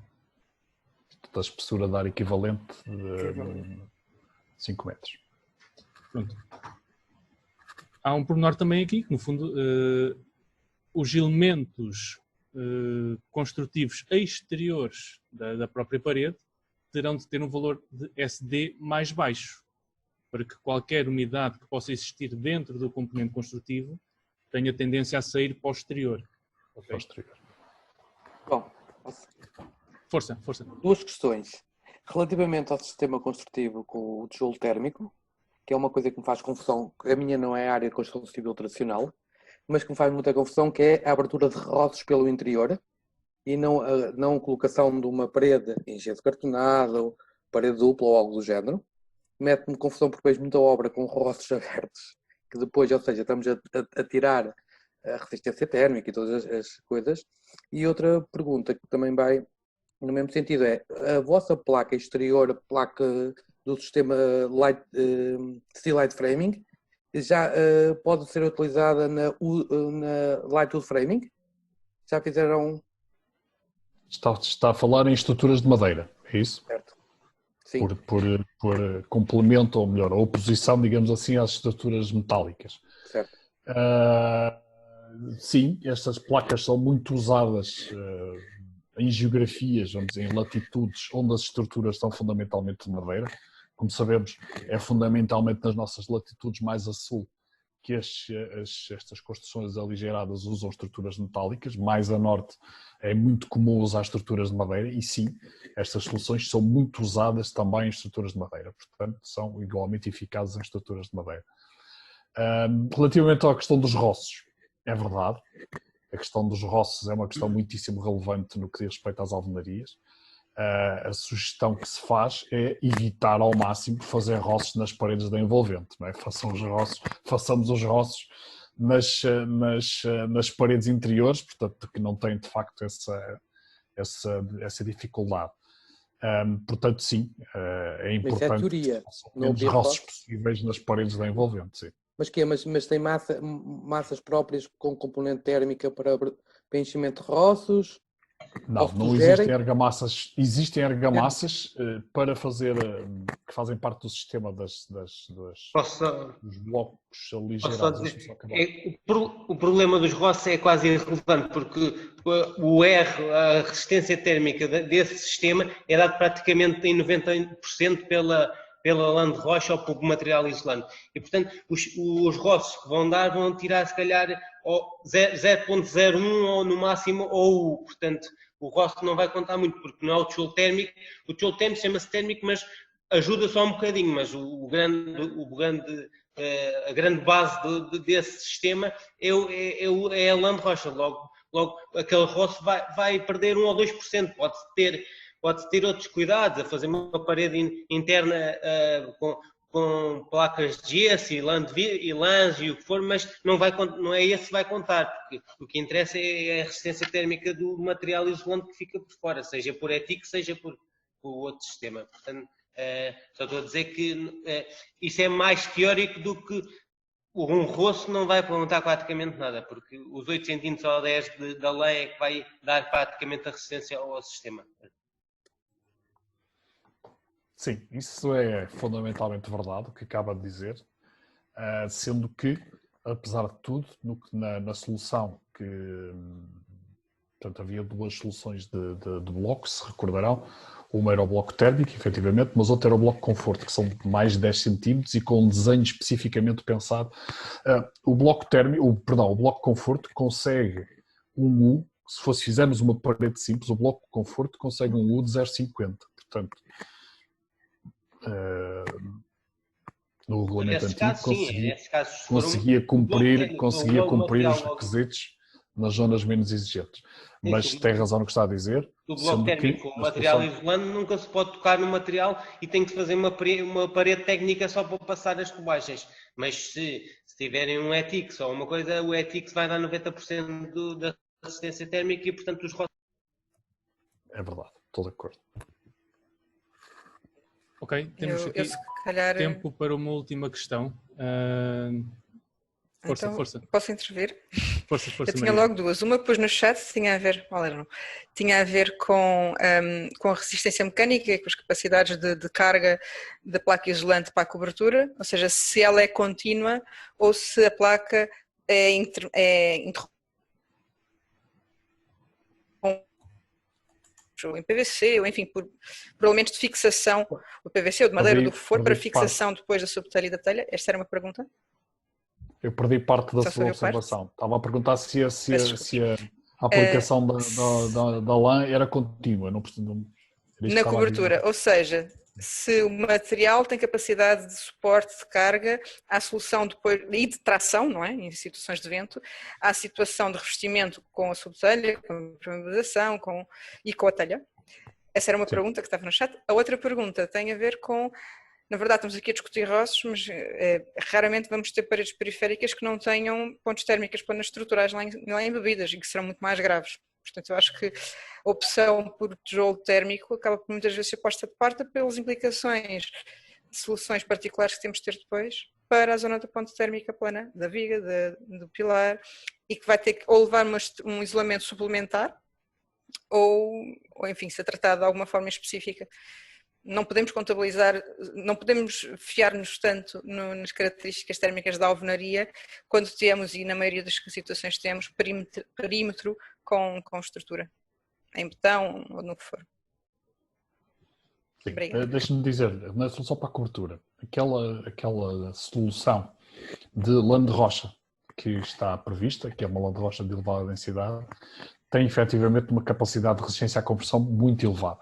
A espessura dar equivalente de 5 metros. Pronto. Há um pormenor também aqui, que no fundo os elementos construtivos exteriores da própria parede terão de ter um valor de SD mais baixo, para que qualquer umidade que possa existir dentro do componente construtivo tenha tendência a sair para o exterior. Okay? Posterior. Bom, força. Duas questões. Relativamente ao sistema construtivo com o tijolo térmico, que é uma coisa que me faz confusão, a minha não é a área de construção civil tradicional, mas que me faz muita confusão, que é a abertura de roços pelo interior e não a colocação de uma parede em gesso cartonado, parede dupla ou algo do género. Mete-me confusão porque vejo muita obra com roços abertos, que depois, ou seja, estamos a tirar a resistência térmica e todas as coisas. E outra pergunta que também vai no mesmo sentido é, a vossa placa exterior, a placa do sistema Steel Light Framing, já pode ser utilizada na Light Wood Framing? Já fizeram... Está a falar em estruturas de madeira, é isso? Certo. Sim. Por complemento, ou melhor, a oposição, digamos assim, às estruturas metálicas. Certo. Sim, estas placas são muito usadas em geografias, vamos dizer, em latitudes onde as estruturas são fundamentalmente de madeira. Como sabemos, é fundamentalmente nas nossas latitudes mais a sul que estas construções aligeradas usam estruturas metálicas, mais a norte é muito comum usar estruturas de madeira e sim, estas soluções são muito usadas também em estruturas de madeira, portanto são igualmente eficazes em estruturas de madeira. Relativamente à questão dos roços, é verdade, a questão dos roços é uma questão muitíssimo relevante no que diz respeito às alvenarias. A sugestão que se faz é evitar ao máximo fazer roços nas paredes da envolvente, não é? Façamos os roços nas paredes interiores, portanto que não têm de facto essa dificuldade. Portanto sim, é importante mas é teoria, menos roços possíveis nas paredes da envolvente, sim. Mas que é? Mas tem massas próprias com componente térmica para enchimento de roços? Não existem argamassas. Existem argamassas para fazer, que fazem parte do sistema dos blocos aligerados. O problema dos roços é quase irrelevante, porque o R, a resistência térmica desse sistema é dado praticamente em 90% pela lã de rocha ou pelo material isolante. E, portanto, os roços que vão tirar, se calhar, 0.01 ou no máximo, ou, portanto, o roço não vai contar muito, porque não é o tijolo térmico. O tijolo térmico chama-se térmico, mas ajuda só um bocadinho, mas a grande base desse sistema é a lã de rocha. Logo aquele roço vai perder 1 ou 2%. Pode-se ter outros cuidados, a fazer uma parede interna com placas de gesso e lãs e o que for, mas não é esse que vai contar, porque o que interessa é a resistência térmica do material isolante que fica por fora, seja por ETIC, seja por outro sistema. Portanto, só estou a dizer que isso é mais teórico do que um roço não vai perguntar praticamente nada, porque os 8 centímetros ou 10 da lã é que vai dar praticamente a resistência ao sistema. Sim, isso é fundamentalmente verdade, o que acaba de dizer, sendo que, apesar de tudo, na solução que... Portanto, havia duas soluções de bloco, se recordarão. Uma era o bloco térmico, efetivamente, mas outra era o bloco conforto, que são mais de 10 centímetros e com um desenho especificamente pensado. O bloco térmico, o bloco conforto consegue um U, se fizermos uma parede simples, o bloco conforto consegue um U de 0,50. Portanto, no regulamento antigo Casos, conseguia cumprir material os requisitos nas zonas menos exigentes. Mas tem razão no que está a dizer. Do bloco térmico, o material isolante nunca se pode tocar no material e tem que fazer uma parede técnica só para passar as tubagens. Mas se tiverem um ETIX ou uma coisa, o ETIX vai dar 90% da resistência térmica e, portanto, os roços. É verdade, estou de acordo. Ok, temos aqui tempo para uma última questão. Força, então, força. Posso intervir? Força, Eu tinha logo duas. Uma pus no chat, tinha a ver, tinha a ver com a resistência mecânica e com as capacidades de carga da placa isolante para a cobertura, ou seja, se ela é contínua ou se a placa é interrompida em PVC, ou enfim, por elementos de fixação, o PVC ou de madeira, do que for, para fixação depois da subtelha e da telha. Esta era uma pergunta? Eu perdi parte da sua observação. Estava a perguntar se a aplicação da lã era contínua. Na cobertura, ou seja, se o material tem capacidade de suporte de carga à solução depois, e de tração, não é? Em situações de vento, à situação de revestimento com a subtelha, com a impermeabilização e com a telha. Essa era uma pergunta que estava no chat. A outra pergunta tem a ver com... Na verdade, estamos aqui a discutir roços, mas raramente vamos ter paredes periféricas que não tenham pontos térmicos, pontos estruturais lá embebidas e que serão muito mais graves. Portanto, eu acho que a opção por tijolo térmico acaba por muitas vezes ser posta de parte pelas implicações de soluções particulares que temos de ter depois para a zona da ponte térmica plana, da viga, do pilar, e que vai ter que ou levar um isolamento suplementar ou enfim, ser tratado de alguma forma específica. Não podemos contabilizar, não podemos fiar-nos tanto nas características térmicas da alvenaria quando temos, e na maioria das situações temos, perímetro com estrutura, em betão ou no que for. Deixa-me dizer, na solução para a cobertura, aquela solução de lã de rocha que está prevista, que é uma lã de rocha de elevada densidade, tem efetivamente uma capacidade de resistência à compressão muito elevada.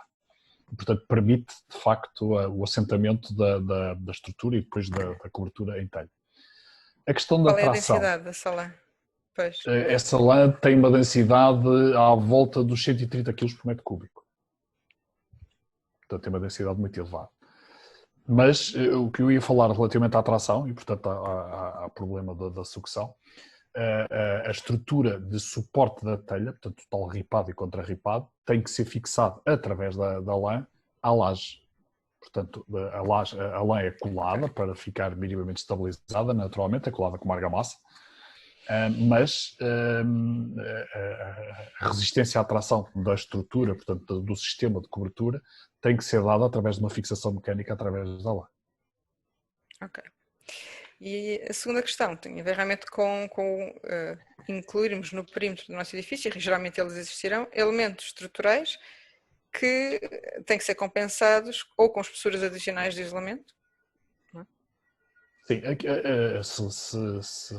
Portanto, permite, de facto, o assentamento da estrutura e depois da cobertura em telha. A questão da tração. Qual é a densidade dessa lã? Pois. Essa lã tem uma densidade à volta dos 130 kg por metro cúbico. Portanto, tem uma densidade muito elevada. Mas o que eu ia falar relativamente à tração, e portanto ao problema da sucção, a estrutura de suporte da telha, portanto total ripado e contra-ripado, tem que ser fixado através da lã à laje. Portanto, a lã é colada para ficar minimamente estabilizada, naturalmente, é colada com uma argamassa, mas a resistência à tração da estrutura, portanto do sistema de cobertura, tem que ser dada através de uma fixação mecânica através da lã. Ok. E a segunda questão tem a ver realmente com incluirmos no perímetro do nosso edifício, e geralmente eles existirão, elementos estruturais que têm que ser compensados ou com espessuras adicionais de isolamento. Não é? Sim, se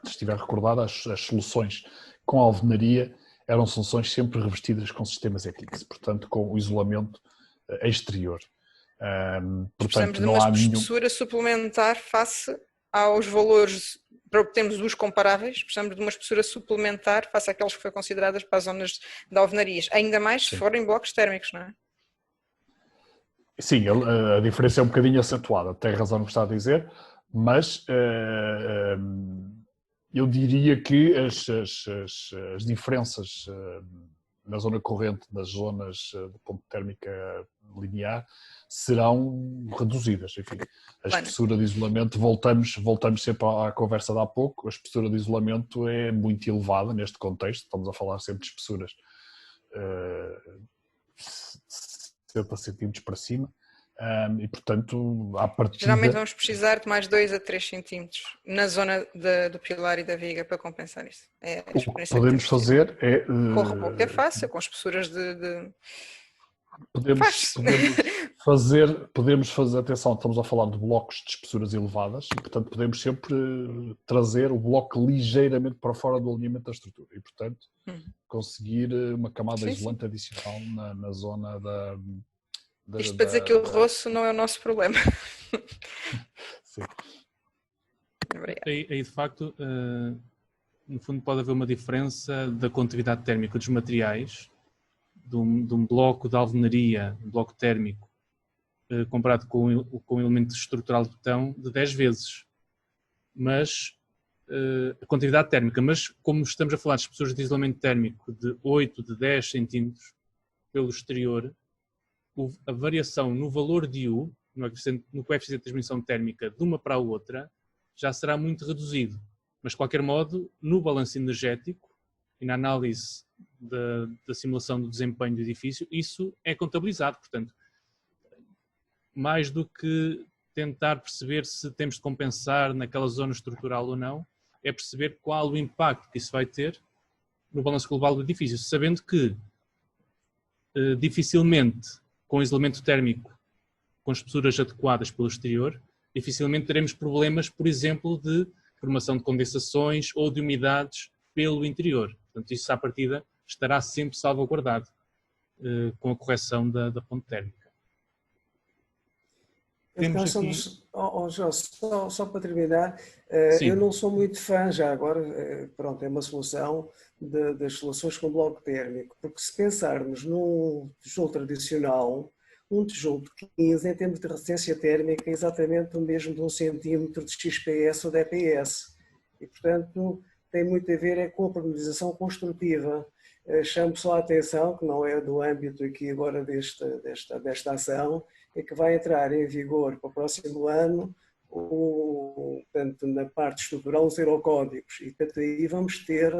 estiver recordado, as soluções com alvenaria eram soluções sempre revestidas com sistemas ETIX, portanto com o isolamento exterior. Precisamos de uma espessura suplementar face aos valores, para obtermos os comparáveis, precisamos de uma espessura suplementar face àquelas que foram consideradas para as zonas de alvenarias, ainda mais se forem blocos térmicos, não é? Sim, a diferença é um bocadinho acentuada, tem razão no que está a dizer, mas eu diria que as diferenças na zona corrente, nas zonas de ponte térmica linear, serão reduzidas. Enfim, a espessura de isolamento, voltamos sempre à conversa de há pouco, a espessura de isolamento é muito elevada neste contexto, estamos a falar sempre de espessuras 70 centímetros para cima, e portanto, à partida... Geralmente vamos precisar de mais 2 a 3 centímetros na zona do pilar e da viga para compensar isso. O que podemos fazer é... Com reboque é fácil, com espessuras Podemos fazer, atenção, estamos a falar de blocos de espessuras elevadas e, portanto, podemos sempre trazer o bloco ligeiramente para fora do alinhamento da estrutura e, portanto, conseguir uma camada isolante adicional na zona da... Isto para dizer que o roço não é o nosso problema. Sim. Aí, de facto, no fundo pode haver uma diferença da condutividade térmica dos materiais de um bloco de alvenaria, um bloco térmico, comparado com um elemento estrutural de betão de 10 vezes. Mas a condutividade térmica, mas como estamos a falar de espessuras de isolamento térmico de 8, de 10 centímetros pelo exterior, a variação no valor de U, no coeficiente de transmissão térmica de uma para a outra, já será muito reduzido. Mas, de qualquer modo, no balanço energético e na análise da simulação do desempenho do edifício, isso é contabilizado. Portanto, mais do que tentar perceber se temos de compensar naquela zona estrutural ou não, é perceber qual o impacto que isso vai ter no balanço global do edifício, sabendo que dificilmente, com isolamento térmico, com espessuras adequadas pelo exterior, dificilmente teremos problemas, por exemplo, de formação de condensações ou de umidades pelo interior. Portanto, isso à partida estará sempre salvaguardado com a correção da ponte térmica. Então, só para terminar, eu não sou muito fã já agora, pronto, é uma solução das soluções com bloco térmico, porque se pensarmos num tijolo tradicional, um tijolo de 15 em termos de resistência térmica é exatamente o mesmo de 1 centímetro de XPS ou de EPS, e portanto tem muito a ver com a penalização construtiva. Chamo só a atenção, que não é do âmbito aqui agora desta ação, é que vai entrar em vigor para o próximo ano, portanto, na parte estrutural, os eurocódigos. E, portanto, aí vamos ter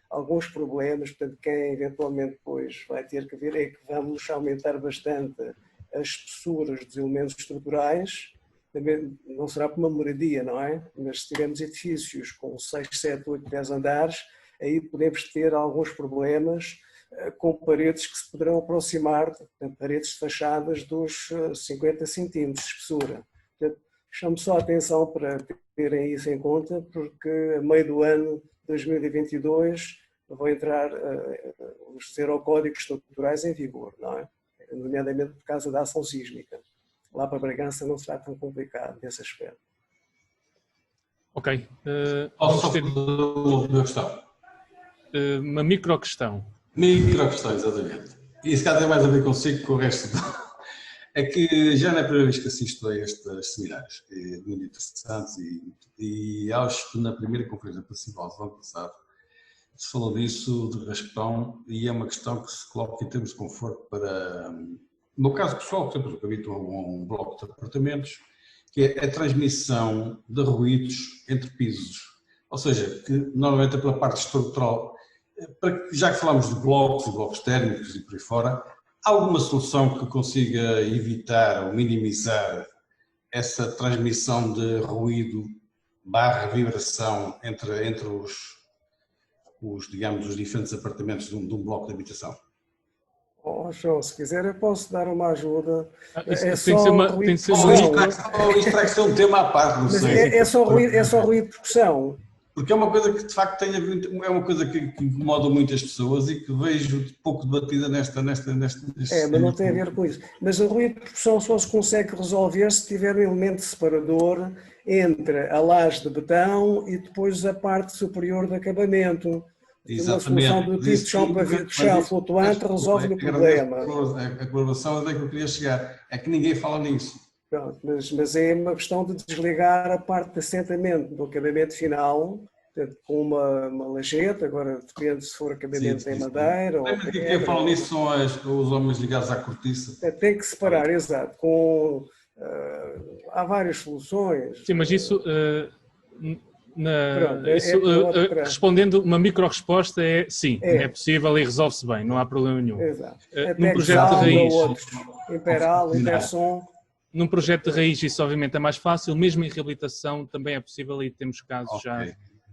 alguns problemas. Portanto, quem eventualmente depois vai ter que ver é que vamos aumentar bastante as espessuras dos elementos estruturais. Também não será por uma moradia, não é? Mas se tivermos edifícios com 6, 7, 8, 10 andares, aí podemos ter alguns problemas com paredes que se poderão aproximar, paredes de fachadas dos 50 centímetros de espessura. Portanto, chamo só a atenção para terem isso em conta, porque a meio do ano 2022 vão entrar os eurocódigos estruturais em vigor, não é? Nomeadamente por causa da ação sísmica. Lá para Bragança não será tão complicado nesse aspecto. Ok. Posso ter uma questão? Uma micro-questão. Micro-questão, exatamente. E se calhar tem mais a ver consigo que com o resto. É que já não é a primeira vez que assisto a estes seminários, muito interessantes, e acho que na primeira conferência principal do ano passado se falou disso, de raspão, e é uma questão que se coloca em termos de conforto para, no meu caso pessoal, por exemplo, eu habito a um bloco de apartamentos, que é a transmissão de ruídos entre pisos. Ou seja, que normalmente é pela parte estrutural. Já que falamos de blocos e blocos térmicos e por aí fora, há alguma solução que consiga evitar ou minimizar essa transmissão de ruído / vibração entre digamos, os diferentes apartamentos de um bloco de habitação? João, se quiser eu posso dar uma ajuda. Isto vai ser um tema à parte, não sei. É só ruído de pressão. Porque é uma coisa que de facto é uma coisa que incomoda muitas pessoas e que vejo pouco debatida nesta. Mas não tem a ver com isso. Mas o ruído de pressão só se consegue resolver se tiver um elemento separador entre a laje de betão e depois a parte superior do acabamento. Exatamente. Uma solução do tipo de chão para chão flutuante resolve o problema. A colaboração é que eu queria chegar. É que ninguém fala nisso. Pronto, mas é uma questão de desligar a parte de assentamento do acabamento final portanto, com uma lajeta, agora depende se for acabamento em madeira ou pedra. Quem fala nisso são os homens ligados à cortiça. Tem que separar, exato. Há várias soluções. Sim, mas isso, respondendo uma micro-resposta é sim, é possível e resolve-se bem, não há problema nenhum. Exato. Num projeto de raiz, Imperal, Imperson. Num projeto de raiz isso obviamente é mais fácil, mesmo em reabilitação também é possível e temos casos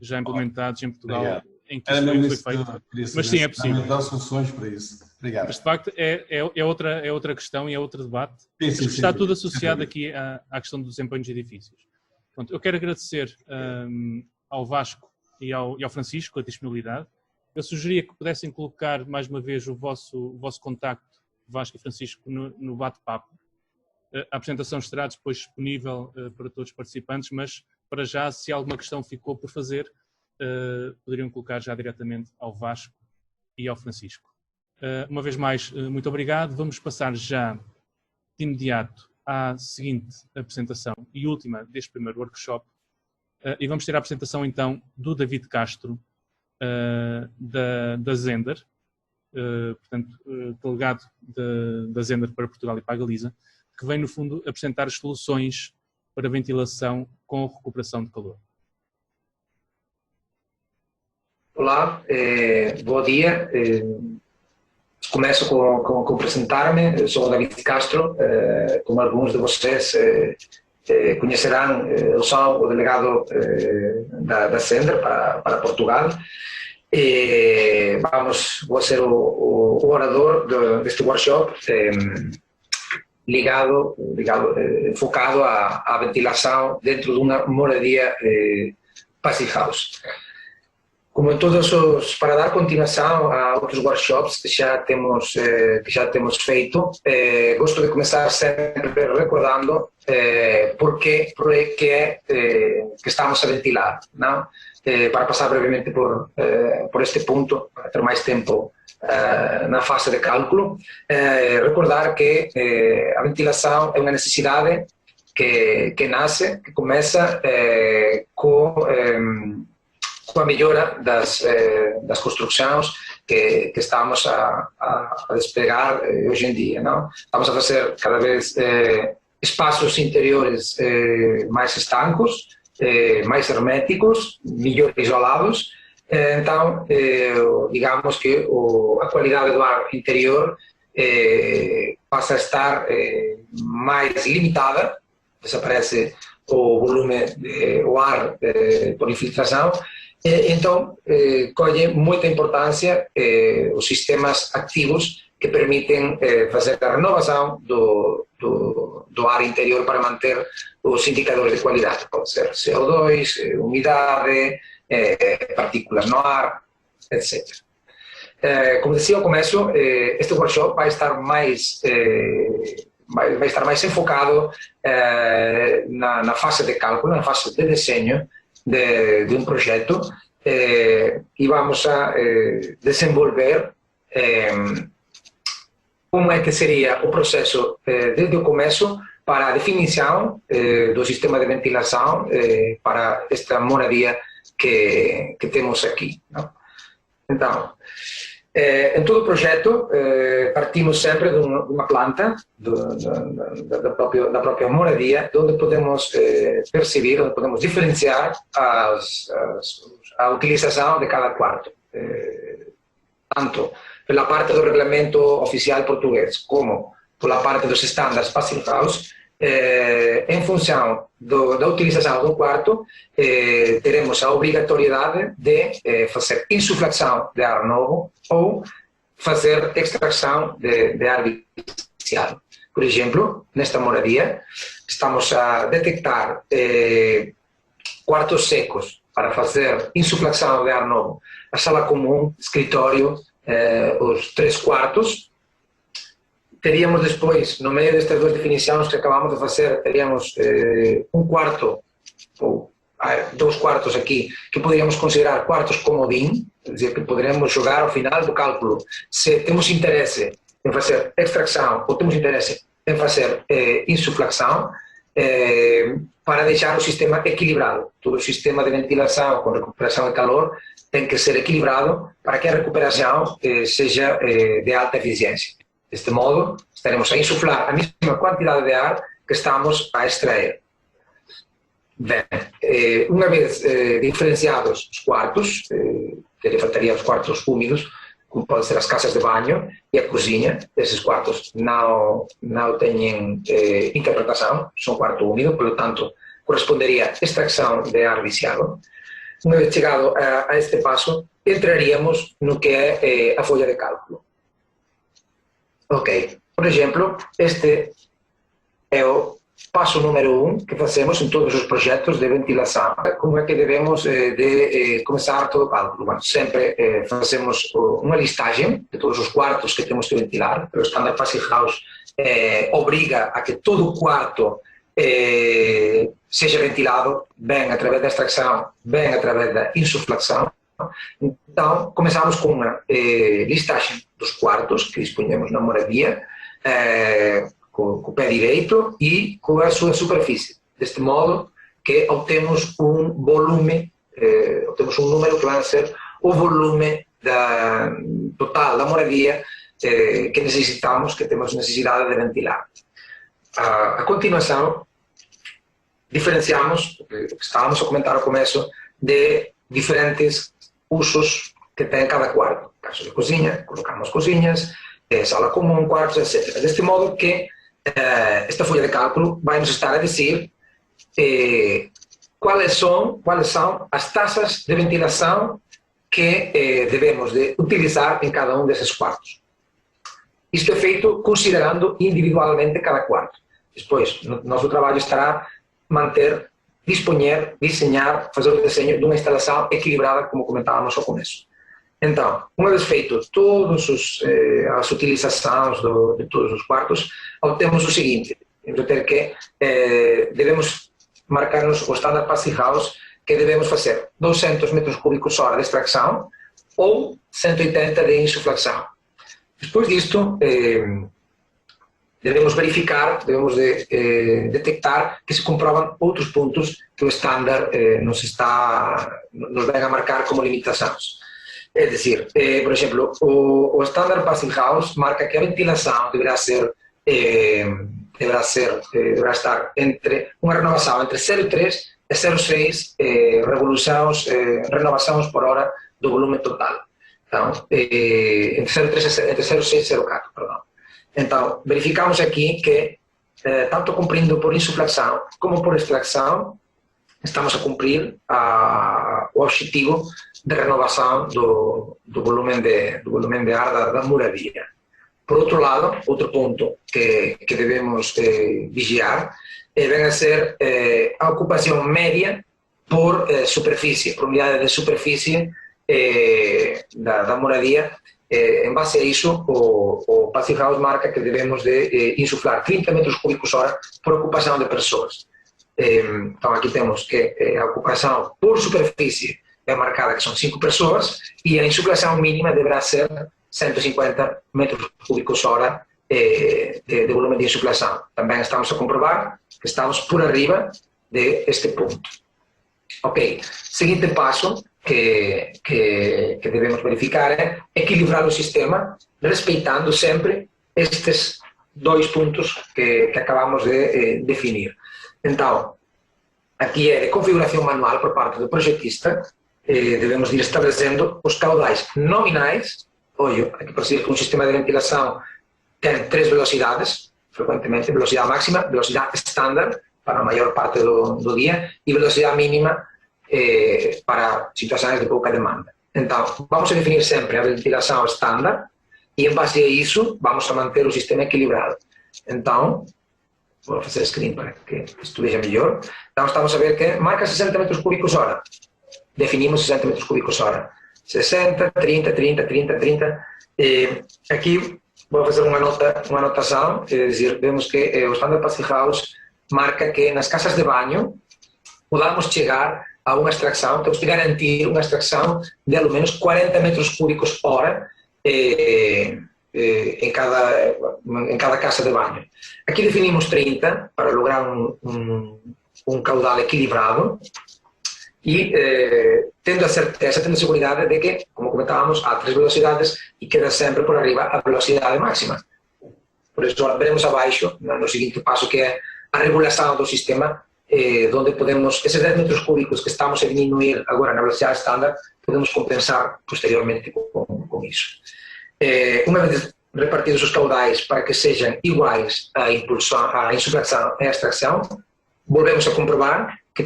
já implementados em Portugal em que isso foi feito. Mas sim, é possível. Dar soluções para isso. Obrigado. Mas de facto é outra questão e é outro debate. Está tudo associado aqui à questão do desempenho dos edifícios. Pronto, eu quero agradecer ao Vasco e ao Francisco a disponibilidade. Eu sugeria que pudessem colocar mais uma vez o vosso contacto, Vasco e Francisco, no bate-papo. A apresentação estará depois disponível para todos os participantes, mas para já, se alguma questão ficou por fazer, poderiam colocar já diretamente ao Vasco e ao Francisco. Uma vez mais, muito obrigado. Vamos passar já de imediato à seguinte apresentação e última deste primeiro workshop. E vamos ter a apresentação então do David Castro, da Zender, portanto, delegado da Zender para Portugal e para a Galiza, que vem no fundo apresentar as soluções para ventilação com recuperação de calor. Olá, bom dia. Começo com apresentar-me. Eu sou o David Castro. Como alguns de vocês conhecerão, eu sou o delegado da Zender para Portugal. Vou ser o orador deste workshop focado à ventilação dentro de uma moradia Passive House. Como em todos para dar continuação a outros workshops que já temos feito, gosto de começar sempre recordando por que estamos a ventilar, não? Para passar brevemente por este ponto, para ter mais tempo na fase de cálculo, recordar que a ventilação é uma necessidade que começa com a melhora das construções que estamos a despegar hoje em dia, não? Estamos a fazer cada vez espaços interiores mais estancos, mais herméticos, melhor isolados. Então, digamos que a qualidade do ar interior passa a estar mais limitada, desaparece o volume, o ar por infiltração. Então, colhe muita importância os sistemas ativos que permitem fazer a renovação do ar interior para manter os indicadores de qualidade. Pode ser CO2, umidade, partículas no ar, etc. Como dizia ao começo, este workshop vai estar mais enfocado na fase de cálculo, na fase de desenho de um projeto, e vamos a desenvolver como é que seria o processo desde o começo para a definição do sistema de ventilação para esta moradia que temos aqui, não? Então, em todo o projeto, partimos sempre de uma planta da própria moradia, onde podemos perceber, onde podemos diferenciar a utilização de cada quarto, tanto pela parte do regulamento oficial português como pela parte dos estándares Passive House. Em função da utilização do quarto, teremos a obrigatoriedade de fazer insuflação de ar novo ou fazer extração de ar viciado. Por exemplo, nesta moradia, estamos a detectar quartos secos para fazer insuflação de ar novo. A sala comum, escritório, os 3 quartos. Teríamos depois, no meio destas 2 definições que acabamos de fazer, teríamos um quarto, ou 2 quartos aqui, que poderíamos considerar quartos comodim, quer dizer, que poderíamos jogar ao final do cálculo. Se temos interesse em fazer extração ou temos interesse em fazer insuflação, para deixar o sistema equilibrado. Todo o sistema de ventilação com recuperação de calor tem que ser equilibrado para que a recuperação seja de alta eficiência. Deste modo, estaremos a insuflar a mesma quantidade de ar que estamos a extrair. Bem, uma vez diferenciados os quartos, que lhe faltaria os quartos úmidos, como podem ser as casas de banho e a cozinha, esses quartos não têm interpretação, são quarto úmido, portanto, corresponderia a extração de ar viciado. Uma vez chegado a este passo, entraríamos no que é a folha de cálculo. Ok, por exemplo, este é o passo número 1 que fazemos em todos os projetos de ventilação. Como é que devemos começar todo o cálculo? Bueno, sempre fazemos uma listagem de todos os quartos que temos que ventilar. O Standard Passive House obriga a que todo o quarto seja ventilado, bem através da extração, bem através da insuflação. Então, começamos com uma listagem dos quartos que disponhamos na moradia, com o pé direito e com a sua superfície. Deste modo que obtemos um volume, obtemos um número que vai ser o volume total da moradia que necessitamos, que temos necessidade de ventilar. A continuação, diferenciamos, estávamos a comentar ao começo, de diferentes usos que tem cada quarto. Caso de cozinha, colocamos cozinhas, sala comum, quartos, etc. Deste modo que esta folha de cálculo vai nos estar a dizer quais são as taxas de ventilação que devemos de utilizar em cada um desses quartos. Isto é feito considerando individualmente cada quarto. Depois, nosso trabalho estará manter, disponer, desenhar, fazer o desenho de uma instalação equilibrada, como comentávamos ao começo. Então, uma vez feito todas as utilizações de todos os quartos, obtemos o seguinte: devemos marcar-nos o Standard Passive House que devemos fazer 200 metros cúbicos hora de extração ou 180 de insuflação. Depois disto, devemos verificar, devemos detectar que se comprovam outros pontos que o Standard nos vem a marcar como limitações. É dizer, por exemplo, o Standard Passive House marca que a ventilação deverá estar entre uma renovação entre 0,3 e 0,6 renovações por hora do volume total. Então, entre 0,6 e 0,4, perdão. Então, verificamos aqui que, tanto cumprindo por insuflação como por extração, estamos a cumprir o objetivo de renovação do volume de ar da moradia. Por outro lado, outro ponto que devemos vigiar vem a ser a ocupação média por superfície, por unidade de superfície da moradia. Em base a isso, o Passive House marca que devemos de insuflar 30 metros cúbicos hora por ocupação de pessoas. Então aqui temos que a ocupação por superfície é marcada que são 5 pessoas e a insuflação mínima deverá ser 150 metros cúbicos hora de volume de insuflação. Também estamos a comprovar que estamos por arriba deste ponto. Ok, seguinte passo que devemos verificar é equilibrar o sistema, respeitando sempre estes dois pontos que acabamos de definir. Então, aqui é de configuração manual por parte do projetista, devemos ir estabelecendo os caudais nominais. Olha, aqui por dizer que um sistema de ventilação tem 3 velocidades, frequentemente, velocidade máxima, velocidade estándar, para a maior parte do dia, e velocidade mínima para situações de pouca demanda. Então, vamos a definir sempre a ventilação estándar e, em base a isso, vamos a manter o sistema equilibrado. Então, vou fazer screen para que isto veja melhor. Então, estamos a ver que marca 60 metros cúbicos hora. Definimos 60 metros cúbicos hora. 60, 30, 30, 30, 30. Aqui vou fazer uma anotação, é dizer, vemos que o Standard Passive House marca que nas casas de banho podamos chegar a uma extração, temos que garantir uma extração de ao menos 40 metros cúbicos hora en cada casa de baño. Aquí definimos 30 para lograr un caudal equilibrado y tendo a certeza, tendo a seguridade de que, como comentábamos, há 3 velocidades e queda sempre por arriba a velocidade máxima. Por isso, veremos abaixo, no seguinte passo, que é a regulação do sistema, onde podemos, esses 10 metros cúbicos que estamos a diminuir agora na velocidade estándar, podemos compensar posteriormente com isso. Uma vez repartidos os caudais para que sejam iguais à insuflação e à extração, volvemos a comprovar que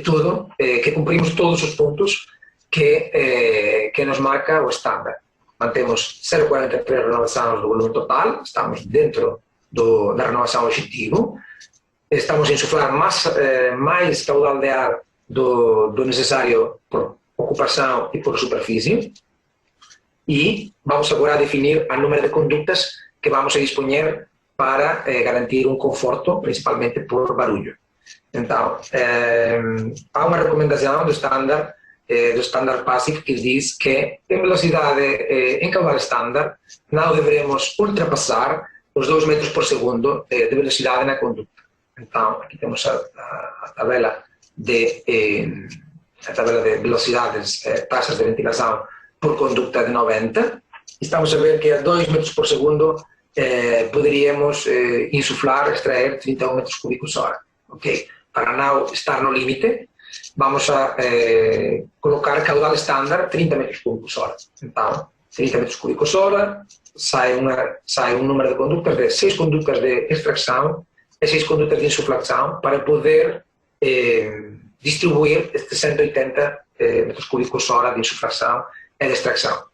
cumprimos todos os pontos que nos marca o estándar. Mantemos 0,43 renovações do volume total, estamos dentro da renovação objetivo, estamos a insuflar mais caudal de ar do necessário por ocupação e por superfície, e vamos agora a definir o número de condutas que vamos a disponer para garantir um conforto, principalmente por barulho. Então, há uma recomendação do Standard Basic que diz que em velocidade, em caudal estándar, não deveremos ultrapassar os 2 metros por segundo de velocidade na conduta. Então, aqui temos a tabela de velocidades, taxas de ventilação por conduta de 90. Estamos a ver que a 2 metros por segundo poderíamos insuflar, extrair 31 metros cúbicos hora. Okay? Para não estar no limite, vamos a colocar caudal estándar 30 metros cúbicos hora. Então, 30 metros cúbicos hora, sai um número de condutas de 6 condutas de extração e 6 condutas de insuflação para poder distribuir estes 180 metros cúbicos hora de insuflação e de extração.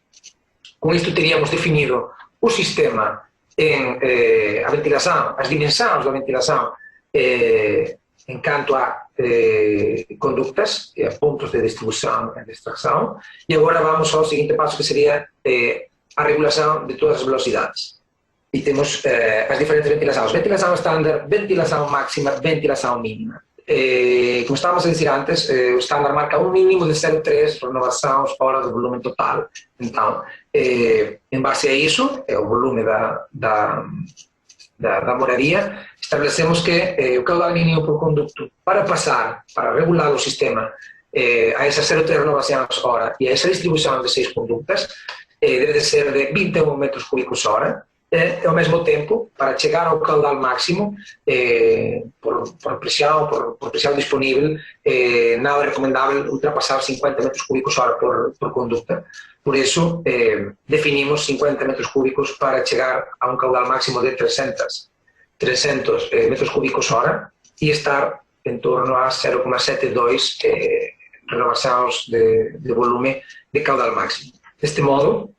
Com isto teríamos definido o sistema em a ventilação, as dimensões da ventilação em quanto a condutas, a pontos de distribuição e de extração, e agora vamos ao seguinte passo, que seria a regulação de todas as velocidades. E temos as diferentes ventilações: ventilação estándar, ventilação máxima, ventilação mínima. Como estávamos a dizer antes, o estándar marca um mínimo de 0,3 renovações hora do volume total. Então, em base a isso, é o volume da moradia, estabelecemos que o caudal mínimo por conduto para regular o sistema a essas 0,3 renovações hora e a essa distribuição de 6 condutas, deve de ser de 21 metros cúbicos hora, e ao mesmo tempo, para chegar ao caudal máximo, por pressão disponível, não é recomendável ultrapassar 50 metros cúbicos hora por conduta. Por isso, definimos 50 metros cúbicos para chegar a um caudal máximo de 300 metros cúbicos hora e estar em torno a 0,72 renovações de volume de caudal máximo. Deste modo,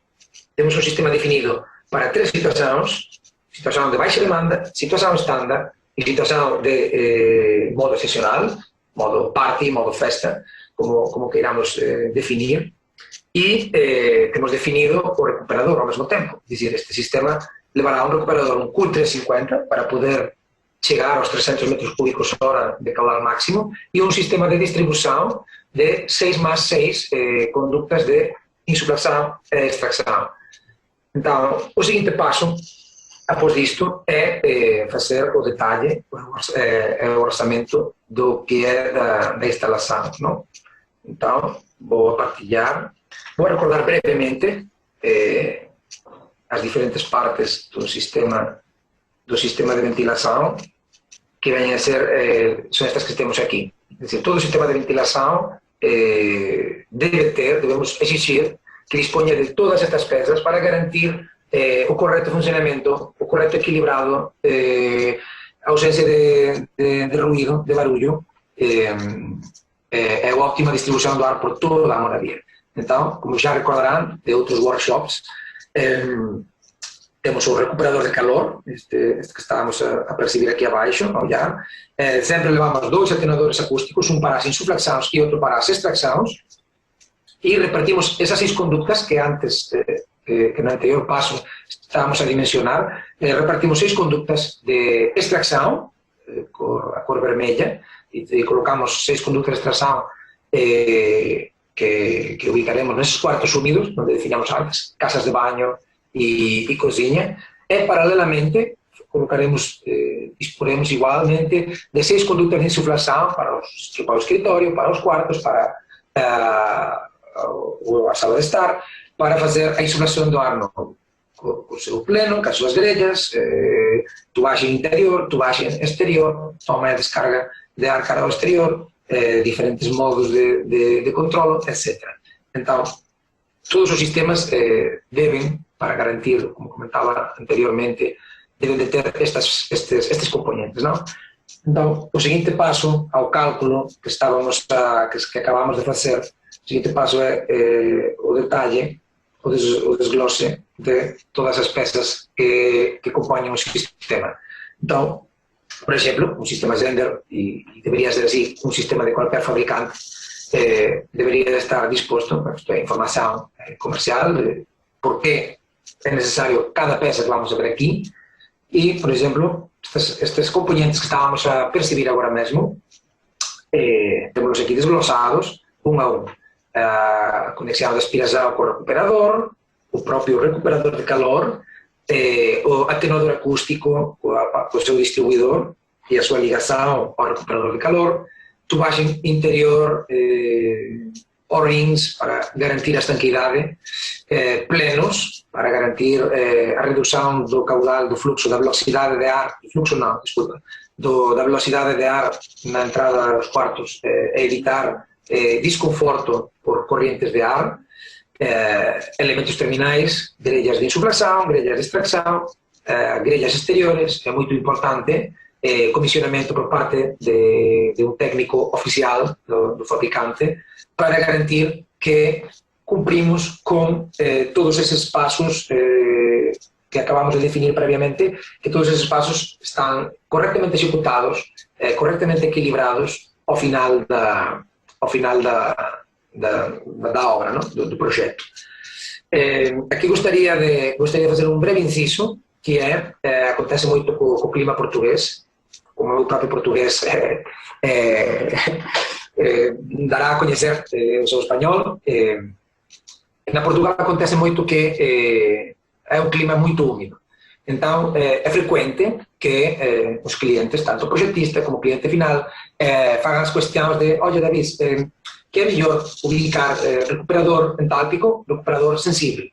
temos um sistema definido para 3 situações: situação de baixa demanda, situação estándar e situação de modo excepcional, modo party, modo festa, como queiramos definir. E temos definido o recuperador ao mesmo tempo. É dizer, este sistema levará um recuperador, um Q350, para poder chegar aos 300 metros cúbicos hora de caudal máximo, e um sistema de distribuição de 6 mais 6 condutas de insuflação e extração. Então, o seguinte passo, após isto, é fazer o detalhe, o orçamento do que é da instalação. Não? Então, vou partilhar. Vou recordar brevemente as diferentes partes do sistema de ventilação, que vêm a ser, são estas que temos aqui. É dizer, todo o sistema de ventilação devemos exigir que disponha de todas estas peças para garantir o correto funcionamento, o correto equilibrado, a ausência de ruído, de barulho, a ótima distribuição do ar por toda a moradia. Então, como já recordarão de outros workshops, temos o recuperador de calor, este que estamos a perceber aqui abaixo, a olhar. Sempre levamos 2 atenuadores acústicos, um para as insuflações e outro para as extrações, e repartimos essas 6 condutas que antes, que no anterior passo estávamos a dimensionar, repartimos 6 condutas de extração, a cor vermelha, e colocamos 6 condutas de extração que ubicaremos nesses quartos úmidos, onde definimos antes, casas de banho e cozinha, E paralelamente disporemos igualmente de 6 condutas de insuflação para o escritório, para os quartos, para a sala de estar, para fazer a insuflação do ar com o seu pleno, com as suas grelhas, tubagem interior, tubagem exterior, toma e descarga de ar cara ao exterior, diferentes modos de controle, etc. Então, todos os sistemas devem, para garantir, como comentava anteriormente, devem de ter estes componentes, não? Então, o seguinte passo ao cálculo que acabamos de fazer, o seguinte passo é o detalhe, o desglose de todas as peças que componem o sistema. Então, por exemplo, un sistema Zender, y debería ser así, un sistema de cualquier fabricante, debería estar dispuesto a esta información comercial de por qué es necesario cada pieza que vamos a ver aquí. Y, por ejemplo, estos componentes que estábamos a percibir ahora mismo, tenemos aquí desglosados, uno a uno. A conexión de aspiración con el recuperador, el propio recuperador de calor, o atenuador acústico co seu distribuidor e a súa ligação ao recuperador de calor, tubagem interior, O-rings para garantir a estanquidade, plenos para garantir a redução do caudal, do fluxo, da velocidade de ar, da velocidade de ar na entrada dos quartos e evitar desconforto por correntes de ar, elementos terminais, grelhas de insuflação, grelhas de extração, grelhas exteriores, é muito importante, comissionamento por parte de um técnico oficial do fabricante para garantir que cumprimos com todos esses passos que acabamos de definir previamente, que todos esses passos estão corretamente executados, corretamente equilibrados ao final da obra, não? do projeto. Aqui gostaria de fazer um breve inciso, que acontece muito com o clima português, como o próprio português dará a conhecer o seu espanhol. Na Portugal acontece muito que é um clima muito úmido. Então, é frequente que os clientes, tanto o projetista como o cliente final, façam as questões de: olha, David, que é melhor ubicar recuperador entálpico, recuperador sensível.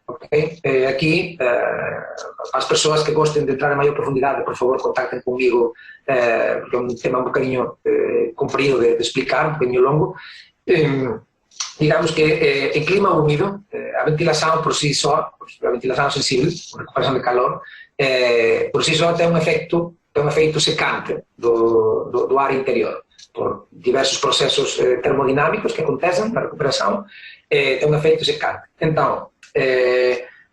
Okay? Aqui, as pessoas que gostem de entrar em maior profundidade, por favor, contactem comigo, porque é um tema um bocadinho comprido de explicar, um bocadinho longo. Digamos que em clima úmido, a ventilação por si só, a ventilação sensível, a recuperação de calor, por si só tem um efeito secante do ar interior, por diversos processos termodinâmicos que acontecem na recuperação, tem um efeito secante. Então,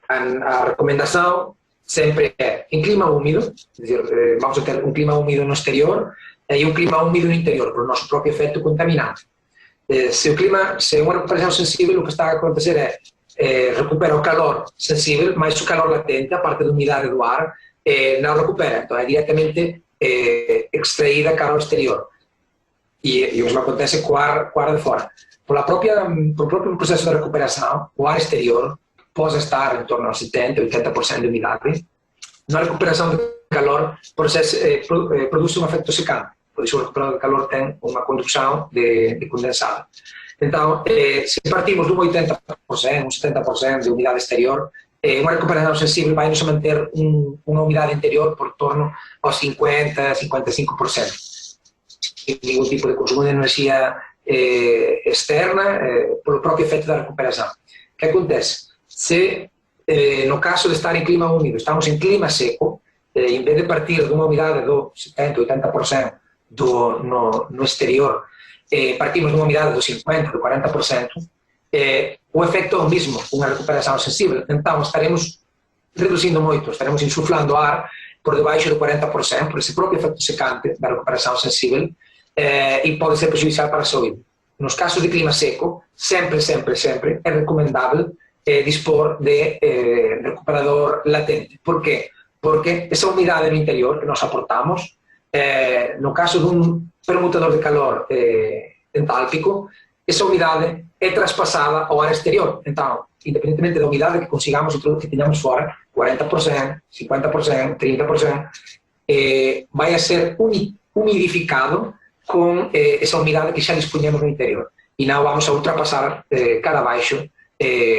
a recomendação sempre é em clima úmido, quer dizer, vamos ter um clima úmido no exterior e um clima úmido no interior, por nosso próprio efeito contaminante. Se é uma recuperação sensível, o que está a acontecer recupera o calor sensível, mas o calor latente, a parte da umidade do ar, não recupera, então é diretamente extraída cara ao exterior. E o mesmo acontece com o ar de fora. Pelo próprio processo de recuperação, o ar exterior pode estar em torno a 70%, 80% de umidade. Na recuperação de calor, produz um efeito secante. Por isso, o recuperador de calor tem uma condução de condensado. Então, se partimos de um 80%, um 70% de umidade exterior, uma recuperação sensível vai nos manter uma umidade interior por torno aos 50%, 55%. Sem nenhum tipo de consumo de energia externa, pelo próprio efeito da recuperação. O que acontece? Se, no caso de estar em clima úmido, estamos em clima seco, em vez de partir de uma umidade do 70%, 80% no exterior, partimos de uma umidade do 50%, do 40%, o efeito é o mesmo, uma recuperação sensível. Então, estaremos reduzindo muito, estaremos insuflando ar por debaixo do 40%, por esse próprio efeito secante da recuperação sensível, e pode ser prejudicial para a saúde. Nos casos de clima seco, sempre é recomendável dispor de recuperador latente. Por quê? Porque essa umidade no interior que nós aportamos, no caso de um permutador de calor entálpico, essa umidade é traspassada ao ar exterior. Então, independentemente da umidade que consigamos que tenhamos fora, 40%, 50%, 30%, vai a ser umidificado com essa umidade que já disponhamos no interior. E não vamos a ultrapassar cara abaixo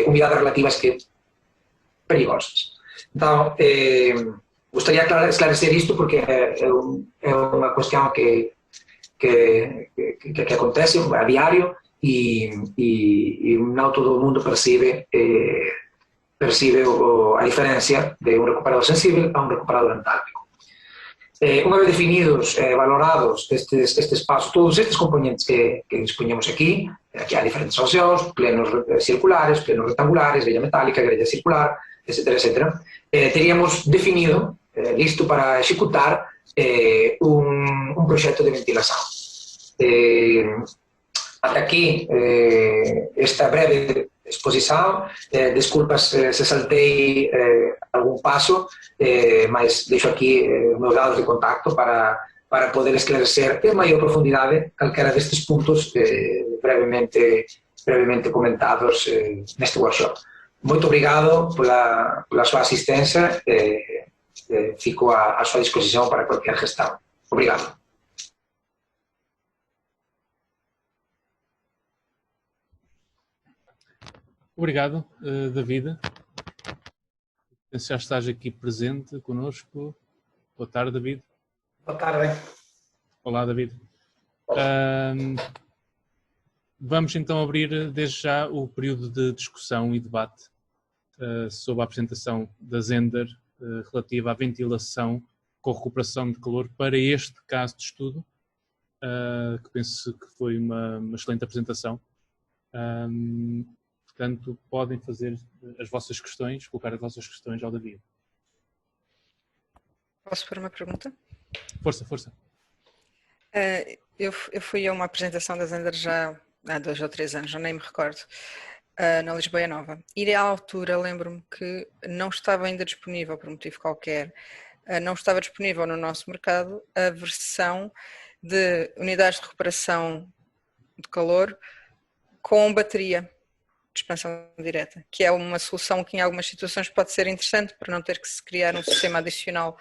umidades relativas que perigosas. Então, gostaria de esclarecer isto porque é uma questão que acontece a diário e não todo mundo percebe a diferença de um recuperador sensível a um recuperador antártico. Uma vez definidos, valorados estes pasos, todos estes componentes que disponemos aqui há diferentes opcións, plenos circulares, plenos rectangulares, grella metálica, grella circular, etc. Teríamos definido, listo para executar, un proxecto de ventilación. Ata aquí esta breve exposición, desculpas se saltei algún paso, mas deixo aquí meus dados de contacto para poder esclarecer en maior profundidade calquera destes puntos brevemente comentados neste workshop. Moito obrigado pola súa asistencia, fico á súa disposición para cualquier gestão. Obrigado. Obrigado, David. Já estás aqui presente conosco. Boa tarde, David. Boa tarde. Olá, David. Vamos então abrir desde já o período de discussão e debate sobre a apresentação da Zehnder relativa à ventilação com recuperação de calor para este caso de estudo, que penso que foi uma excelente apresentação. Portanto, podem fazer as vossas questões, colocar as vossas questões ao David. Posso pôr uma pergunta? Força, força. Eu fui a uma apresentação da Zehnder já há 2 ou 3 anos, já nem me recordo, na Lisboa Nova. E à altura lembro-me que não estava ainda disponível, por motivo qualquer, não estava disponível no nosso mercado a versão de unidades de recuperação de calor com bateria de expansão direta, que é uma solução que em algumas situações pode ser interessante para não ter que se criar um sistema adicional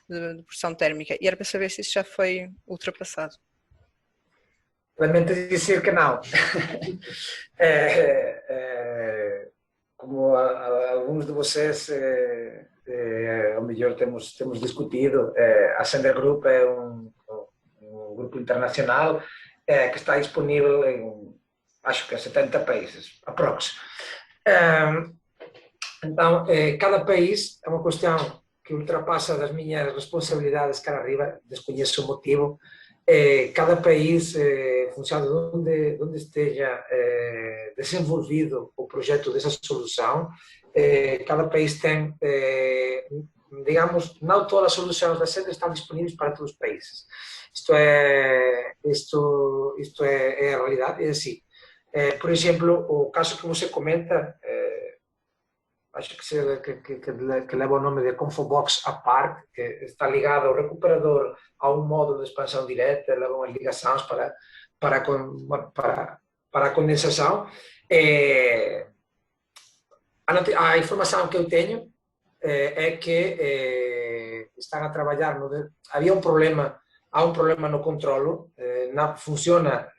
de pressão térmica. E era para saber se isso já foi ultrapassado. Lamento dizer que não. Como alguns de vocês, ao melhor temos discutido, a Zehnder Group é um grupo internacional que está disponível em, acho que 70 países, aprox. Então, cada país é uma questão que ultrapassa das minhas responsabilidades cara arriba, desconheço o motivo. Cada país, em função de onde esteja desenvolvido o projeto dessa solução, cada país tem, digamos, não todas as soluções da Zehnder estão disponíveis para todos os países. Isto é a realidade, é assim. Por exemplo, o caso que você comenta, acho que leva o nome de Confobox Apart, que está ligado ao recuperador a um módulo de expansão direta, leva umas ligações para a condensação. A informação que eu tenho é que estão a trabalhar, havia um problema, há um problema no controlo, não funciona,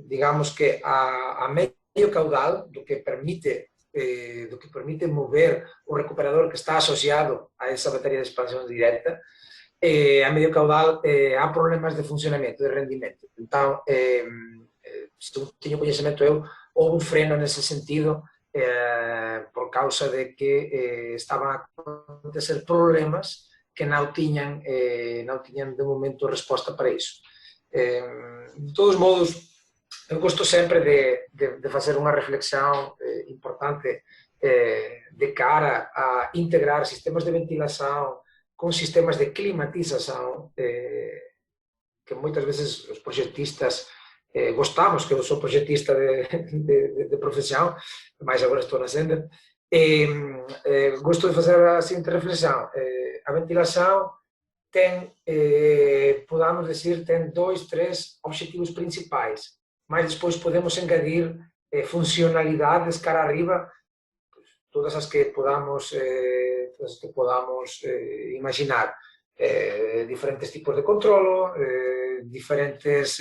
digamos que a meio caudal do que permite mover o recuperador que está associado a essa bateria de expansão direta, a meio caudal há problemas de funcionamento, de rendimento. Então, se eu tenho conhecimento, houve um freno nesse sentido por causa de que estavam a acontecer problemas que não tinham de momento resposta para isso. De todos modos, eu gosto sempre de fazer uma reflexão importante de cara a integrar sistemas de ventilação com sistemas de climatização, que muitas vezes os projetistas gostamos, que eu sou projetista de profissão, mas agora estou na Zehnder, gosto de fazer a seguinte reflexão. A ventilação tem, podemos dizer, tem 2, 3 objetivos principais. mas depois podemos engadir funcionalidades cara arriba, todas as que podamos imaginar. Diferentes tipos de controlo, diferentes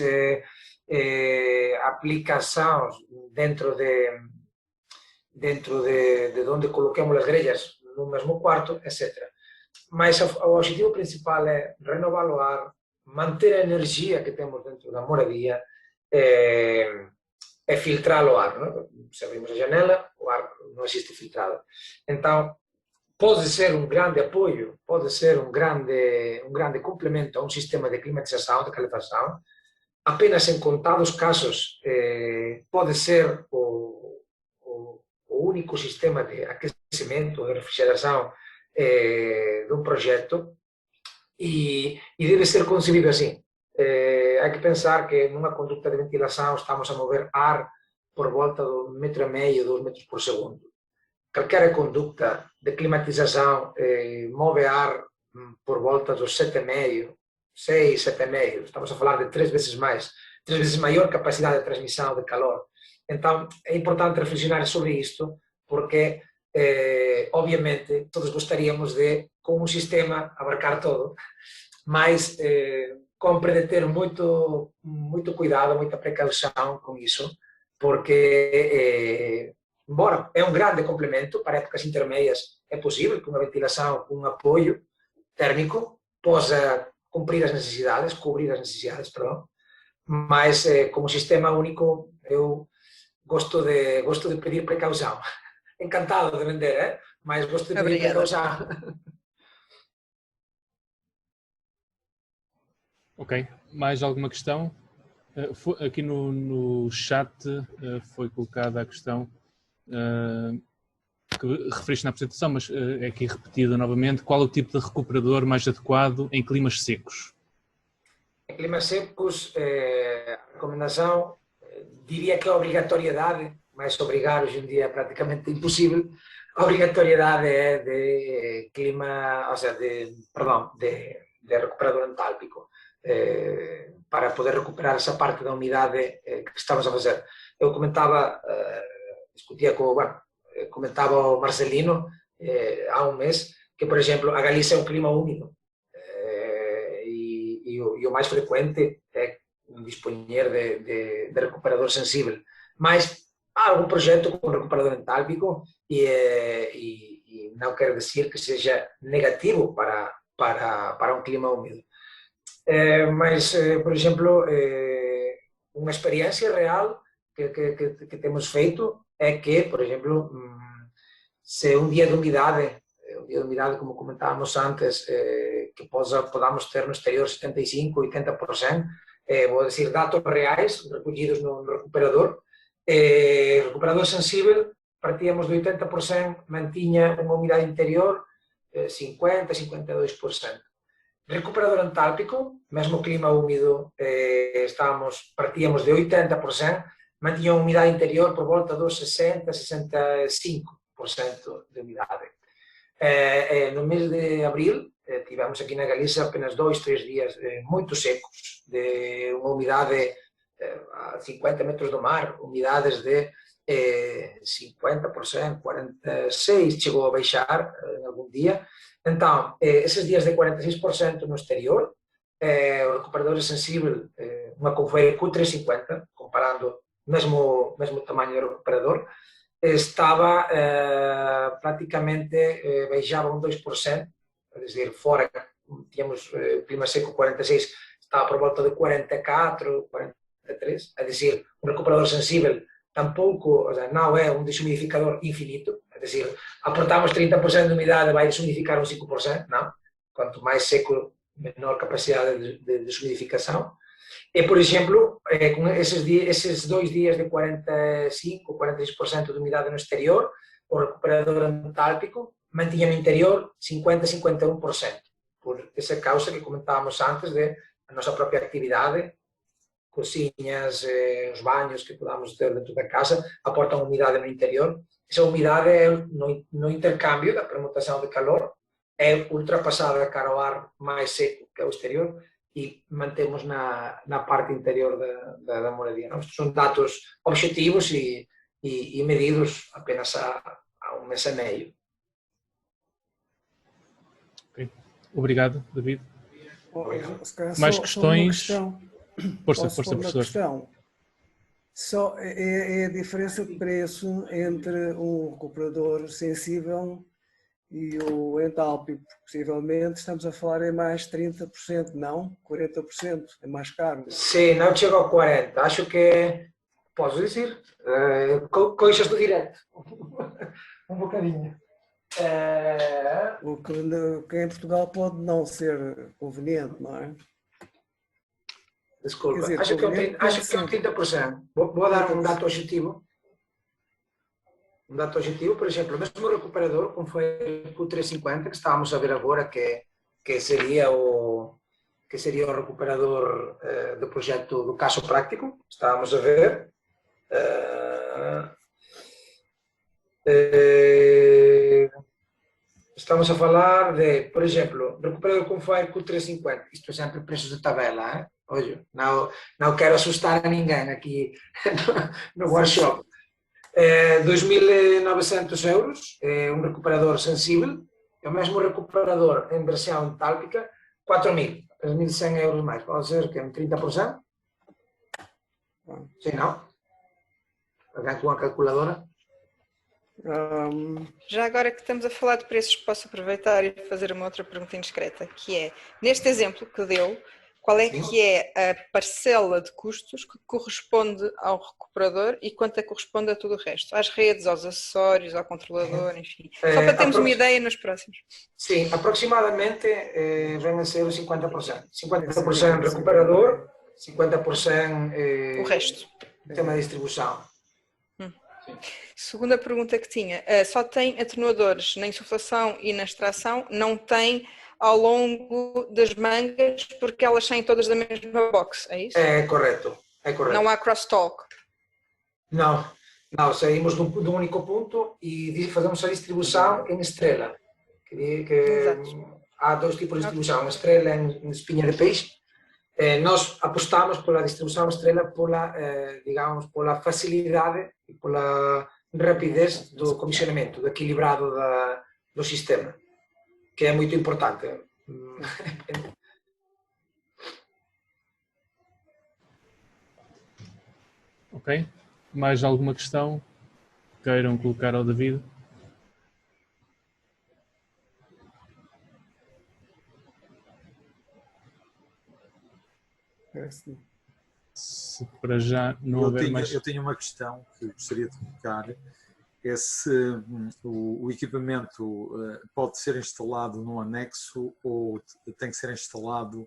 aplicações dentro de onde coloquemos as grelhas no mesmo quarto, etc. Mas o objetivo principal é renovar o ar, manter a energia que temos dentro da moradia, é filtrar o ar. Não? Se abrimos a janela, o ar não existe filtrado. Então, pode ser um grande apoio, pode ser um grande complemento a um sistema de climatização, de calefação. Apenas em contados casos pode ser o único sistema de aquecimento, de refrigeração de um projeto e deve ser concebido assim. Há que pensar que numa conduta de ventilação estamos a mover ar por volta de 1,5 metro, 2 metros por segundo. Qualquer conduta de climatização move ar por volta dos 7,5, 6, 7,5. Estamos a falar de 3 vezes mais, 3 vezes maior capacidade de transmissão de calor. Então, é importante reflexionar sobre isto, porque, obviamente, todos gostaríamos de, com um sistema, abarcar todo, mas compre de ter muito cuidado, muita precaução com isso, porque, embora é um grande complemento para épocas intermédias, é possível que uma ventilação com um apoio térmico possa cobrir as necessidades, perdão, mas como sistema único eu gosto de pedir precaução. Encantado de vender, mas gosto de pedir precaução. Ok, mais alguma questão? Aqui no chat foi colocada a questão que referiste na apresentação, mas é aqui repetida novamente. Qual é o tipo de recuperador mais adequado em climas secos? Em climas secos, a recomendação, diria que a obrigatoriedade, mas obrigar hoje em dia é praticamente impossível, a obrigatoriedade é de clima, ou seja, de recuperador entálpico, para poder recuperar essa parte da umidade que estamos a fazer. Eu comentava, comentava o Marcelino há um mês que, por exemplo, a Galícia é um clima úmido e o mais frequente é dispor de recuperador sensível, mas há algum projeto com recuperador entálpico e não quer dizer que seja negativo para um clima úmido. Mas, por exemplo, uma experiência real que temos feito é que, por exemplo, se um dia de umidade, como comentávamos antes, que podamos ter no exterior 75%, 80%, vou dizer dados reais recolhidos no recuperador. Recuperador sensível, partíamos de 80%, mantinha uma umidade interior 50%, 52%. Recuperador entálpico, mesmo clima úmido, partíamos de 80%, mantinha uma umidade interior por volta dos 60%, 65% de umidade. No mês de abril, tivemos aqui na Galícia apenas 2, 3 dias muito secos, de uma umidade a 50 metros do mar, umidades de 50%, 46%, chegou a baixar em algum dia. Então, esses dias de 46% no exterior, o recuperador é sensível, uma Confeir Q350, comparando o mesmo tamanho do recuperador, estava praticamente, baixava 2%, quer dizer, fora, tínhamos clima seco 46%, estava por volta de 44%, 43%, é dizer, um recuperador sensível tampouco, não é um deshumidificador infinito, é dizer, aportamos 30% de umidade, vai deshumidificar 5%, não? Quanto mais seco, menor capacidade de deshumidificação. E, por exemplo, com esses 2 dias de 45%, 46% de umidade no exterior, o recuperador entálpico mantinha no interior 50%, 51%, por essa causa que comentávamos antes de a nossa própria atividade, cozinhas, os banhos que podamos ter dentro da casa, aportam umidade no interior. Essa umidade, no intercâmbio da permutação de calor, é ultrapassada cara ao ar mais seco, que é o exterior, e mantemos na parte interior da moradia. Não? Estes são dados objetivos e medidos apenas há um mês e meio. Okay. Obrigado, David. Obrigado. Mais questões? Força, professor. Questão. Só é a diferença de preço entre um recuperador sensível e o entálpio. Possivelmente estamos a falar em mais 30%, não? 40%, é mais caro. Sim, não chegou a 40%. Acho que, posso dizer, coisas do direto. Um bocadinho. O que em Portugal pode não ser conveniente, não é? Desculpa, dizer, acho que é um 30%. Vou dar um dado objetivo. Um dado objetivo, por exemplo, o mesmo recuperador, como foi o Q350, que estávamos a ver agora, que seria o recuperador do projeto do caso prático, estávamos a ver. Estamos a falar de, por exemplo, recuperador como foi o Q350, isto é sempre preços de tabela, hein? Olha, não quero assustar a ninguém aqui no workshop. 2.900 euros, é um recuperador sensível, é o mesmo recuperador em versão entálpica, 4.000, 3.100 euros mais, pode ser que é 30%? Sim, não? Alguém com a calculadora? Já agora que estamos a falar de preços, posso aproveitar e fazer uma outra pergunta indiscreta, que é, neste exemplo que deu, qual é que é a parcela de custos que corresponde ao recuperador e quanto é que corresponde a tudo o resto? Às redes, aos acessórios, ao controlador, enfim. Só para termos uma ideia nos próximos. Sim, aproximadamente vem a ser os 50%. 50% recuperador, 50% o resto. Tema de distribuição. Segunda pergunta que tinha, só tem atenuadores na insuflação e na extração, não tem ao longo das mangas, porque elas saem todas da mesma box, é isso? É correto, é correto. Não há crosstalk? Não, saímos de um único ponto e fazemos a distribuição em estrela. Há dois tipos de distribuição, uma estrela em espinha de peixe. Nós apostamos pela distribuição estrela digamos, pela facilidade e pela rapidez do comissionamento, do equilibrado do sistema, que é muito importante. Ok. Mais alguma questão queiram colocar ao David? Se para já não houver mais... Eu tenho uma questão que gostaria de colocar. É se o equipamento pode ser instalado num anexo ou tem que ser instalado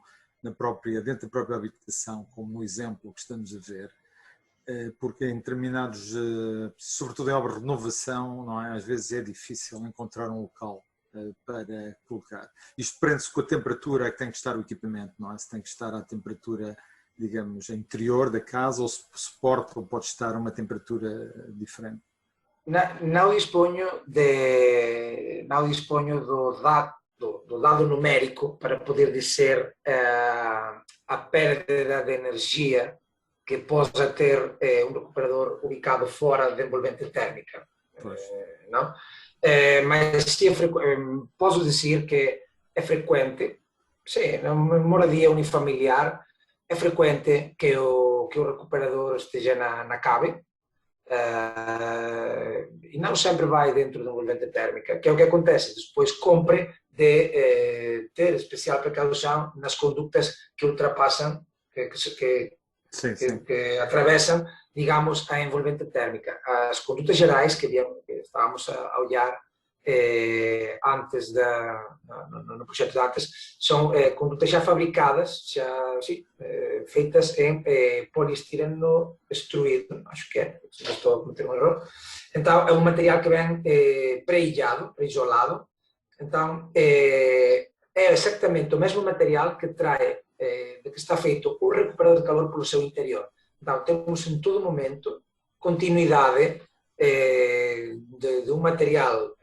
dentro da própria habitação, como no exemplo que estamos a ver, porque em determinados, sobretudo em obras de renovação, não é? Às vezes é difícil encontrar um local para colocar. Isto prende-se com a temperatura que tem que estar o equipamento, não é? Se tem que estar à temperatura, digamos, interior da casa ou se suporta ou pode estar a uma temperatura diferente. Não disponho do dado numérico para poder dizer a perda de energia que possa ter um recuperador ubicado fora da envolvente térmica. Não? Mas sim, posso dizer que é frequente, sim, na moradia unifamiliar, é frequente que o recuperador esteja na cave. E não sempre vai dentro da envolvente térmica, que é o que acontece. Depois compre de ter especial precaução nas condutas que ultrapassam, que atravessam, digamos, a envolvente térmica. As condutas gerais que estávamos a olhar antes no projeto de antes, são condutas já fabricadas, feitas em poliestireno extruído, acho que é, se não estou a cometer um erro. Então, é um material que vem pré-isolado. Então, é exatamente o mesmo material que de que está feito o recuperador de calor pelo seu interior. Então, temos em todo momento continuidade de um material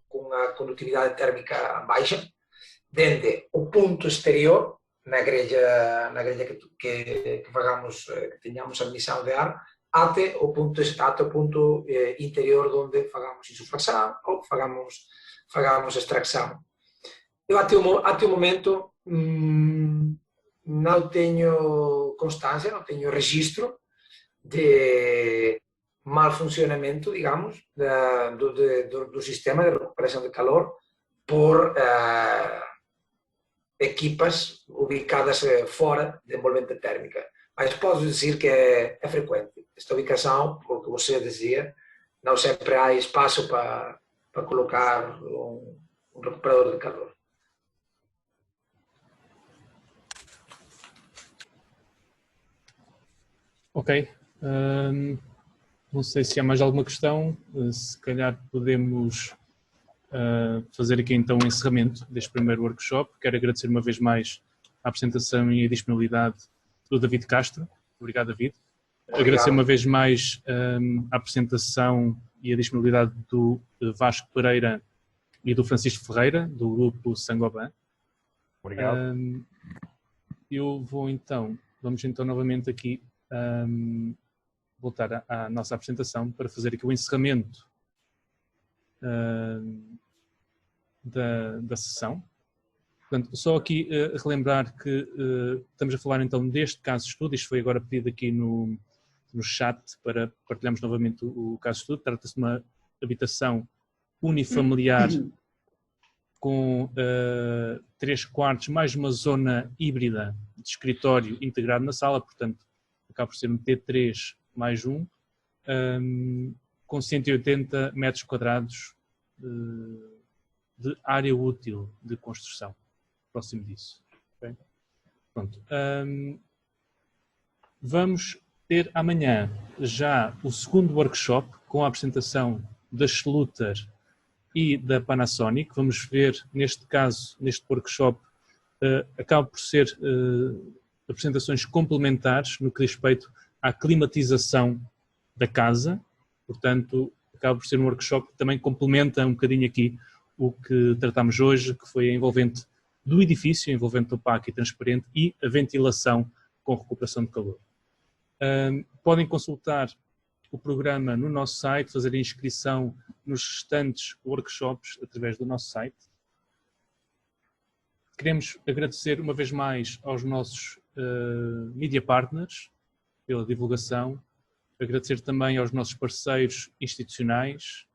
com a condutividade térmica baixa, desde o ponto exterior, na grelha que tenhamos a missão de ar, até o ponto interior onde fazemos insuflação ou fazemos extração. Eu até o momento não tenho constância, não tenho registro de mal funcionamento, digamos, do sistema de recuperação de calor por equipas ubicadas fora de envolvente térmica. Mas posso dizer que é frequente. Esta ubicação, o que você dizia, não sempre há espaço para colocar um recuperador de calor. Ok. Não sei se há mais alguma questão. Se calhar podemos fazer aqui então o encerramento deste primeiro workshop. Quero agradecer uma vez mais a apresentação e a disponibilidade do David Castro. Obrigado, David. Obrigado. Agradecer uma vez mais a apresentação e a disponibilidade do Vasco Pereira e do Francisco Ferreira, do grupo Saint-Gobain. Obrigado. Vamos então novamente aqui voltar à nossa apresentação para fazer aqui o encerramento da sessão. Portanto, só aqui relembrar que estamos a falar então deste caso de estudo. Isto foi agora pedido aqui no chat para partilharmos novamente o caso de estudo. Trata-se de uma habitação unifamiliar com 3 quartos mais uma zona híbrida de escritório integrado na sala, portanto acaba por ser um T3 mais 1, com 180 metros quadrados de área útil de construção, próximo disso. Okay? Pronto. Vamos ter amanhã já o segundo workshop com a apresentação da Schluter e da Panasonic. Vamos ver, neste caso, neste workshop, acaba por ser apresentações complementares no que diz respeito à climatização da casa. Portanto, acaba por ser um workshop que também complementa um bocadinho aqui o que tratamos hoje, que foi a envolvente do edifício, a envolvente opaca e transparente, e a ventilação com recuperação de calor. Podem consultar o programa no nosso site, fazer a inscrição nos restantes workshops através do nosso site. Queremos agradecer uma vez mais aos nossos media partners pela divulgação, agradecer também aos nossos parceiros institucionais,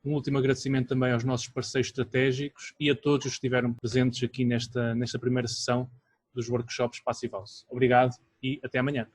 um último agradecimento também aos nossos parceiros estratégicos e a todos os que estiveram presentes aqui nesta primeira sessão dos workshops Passive House. Obrigado e até amanhã.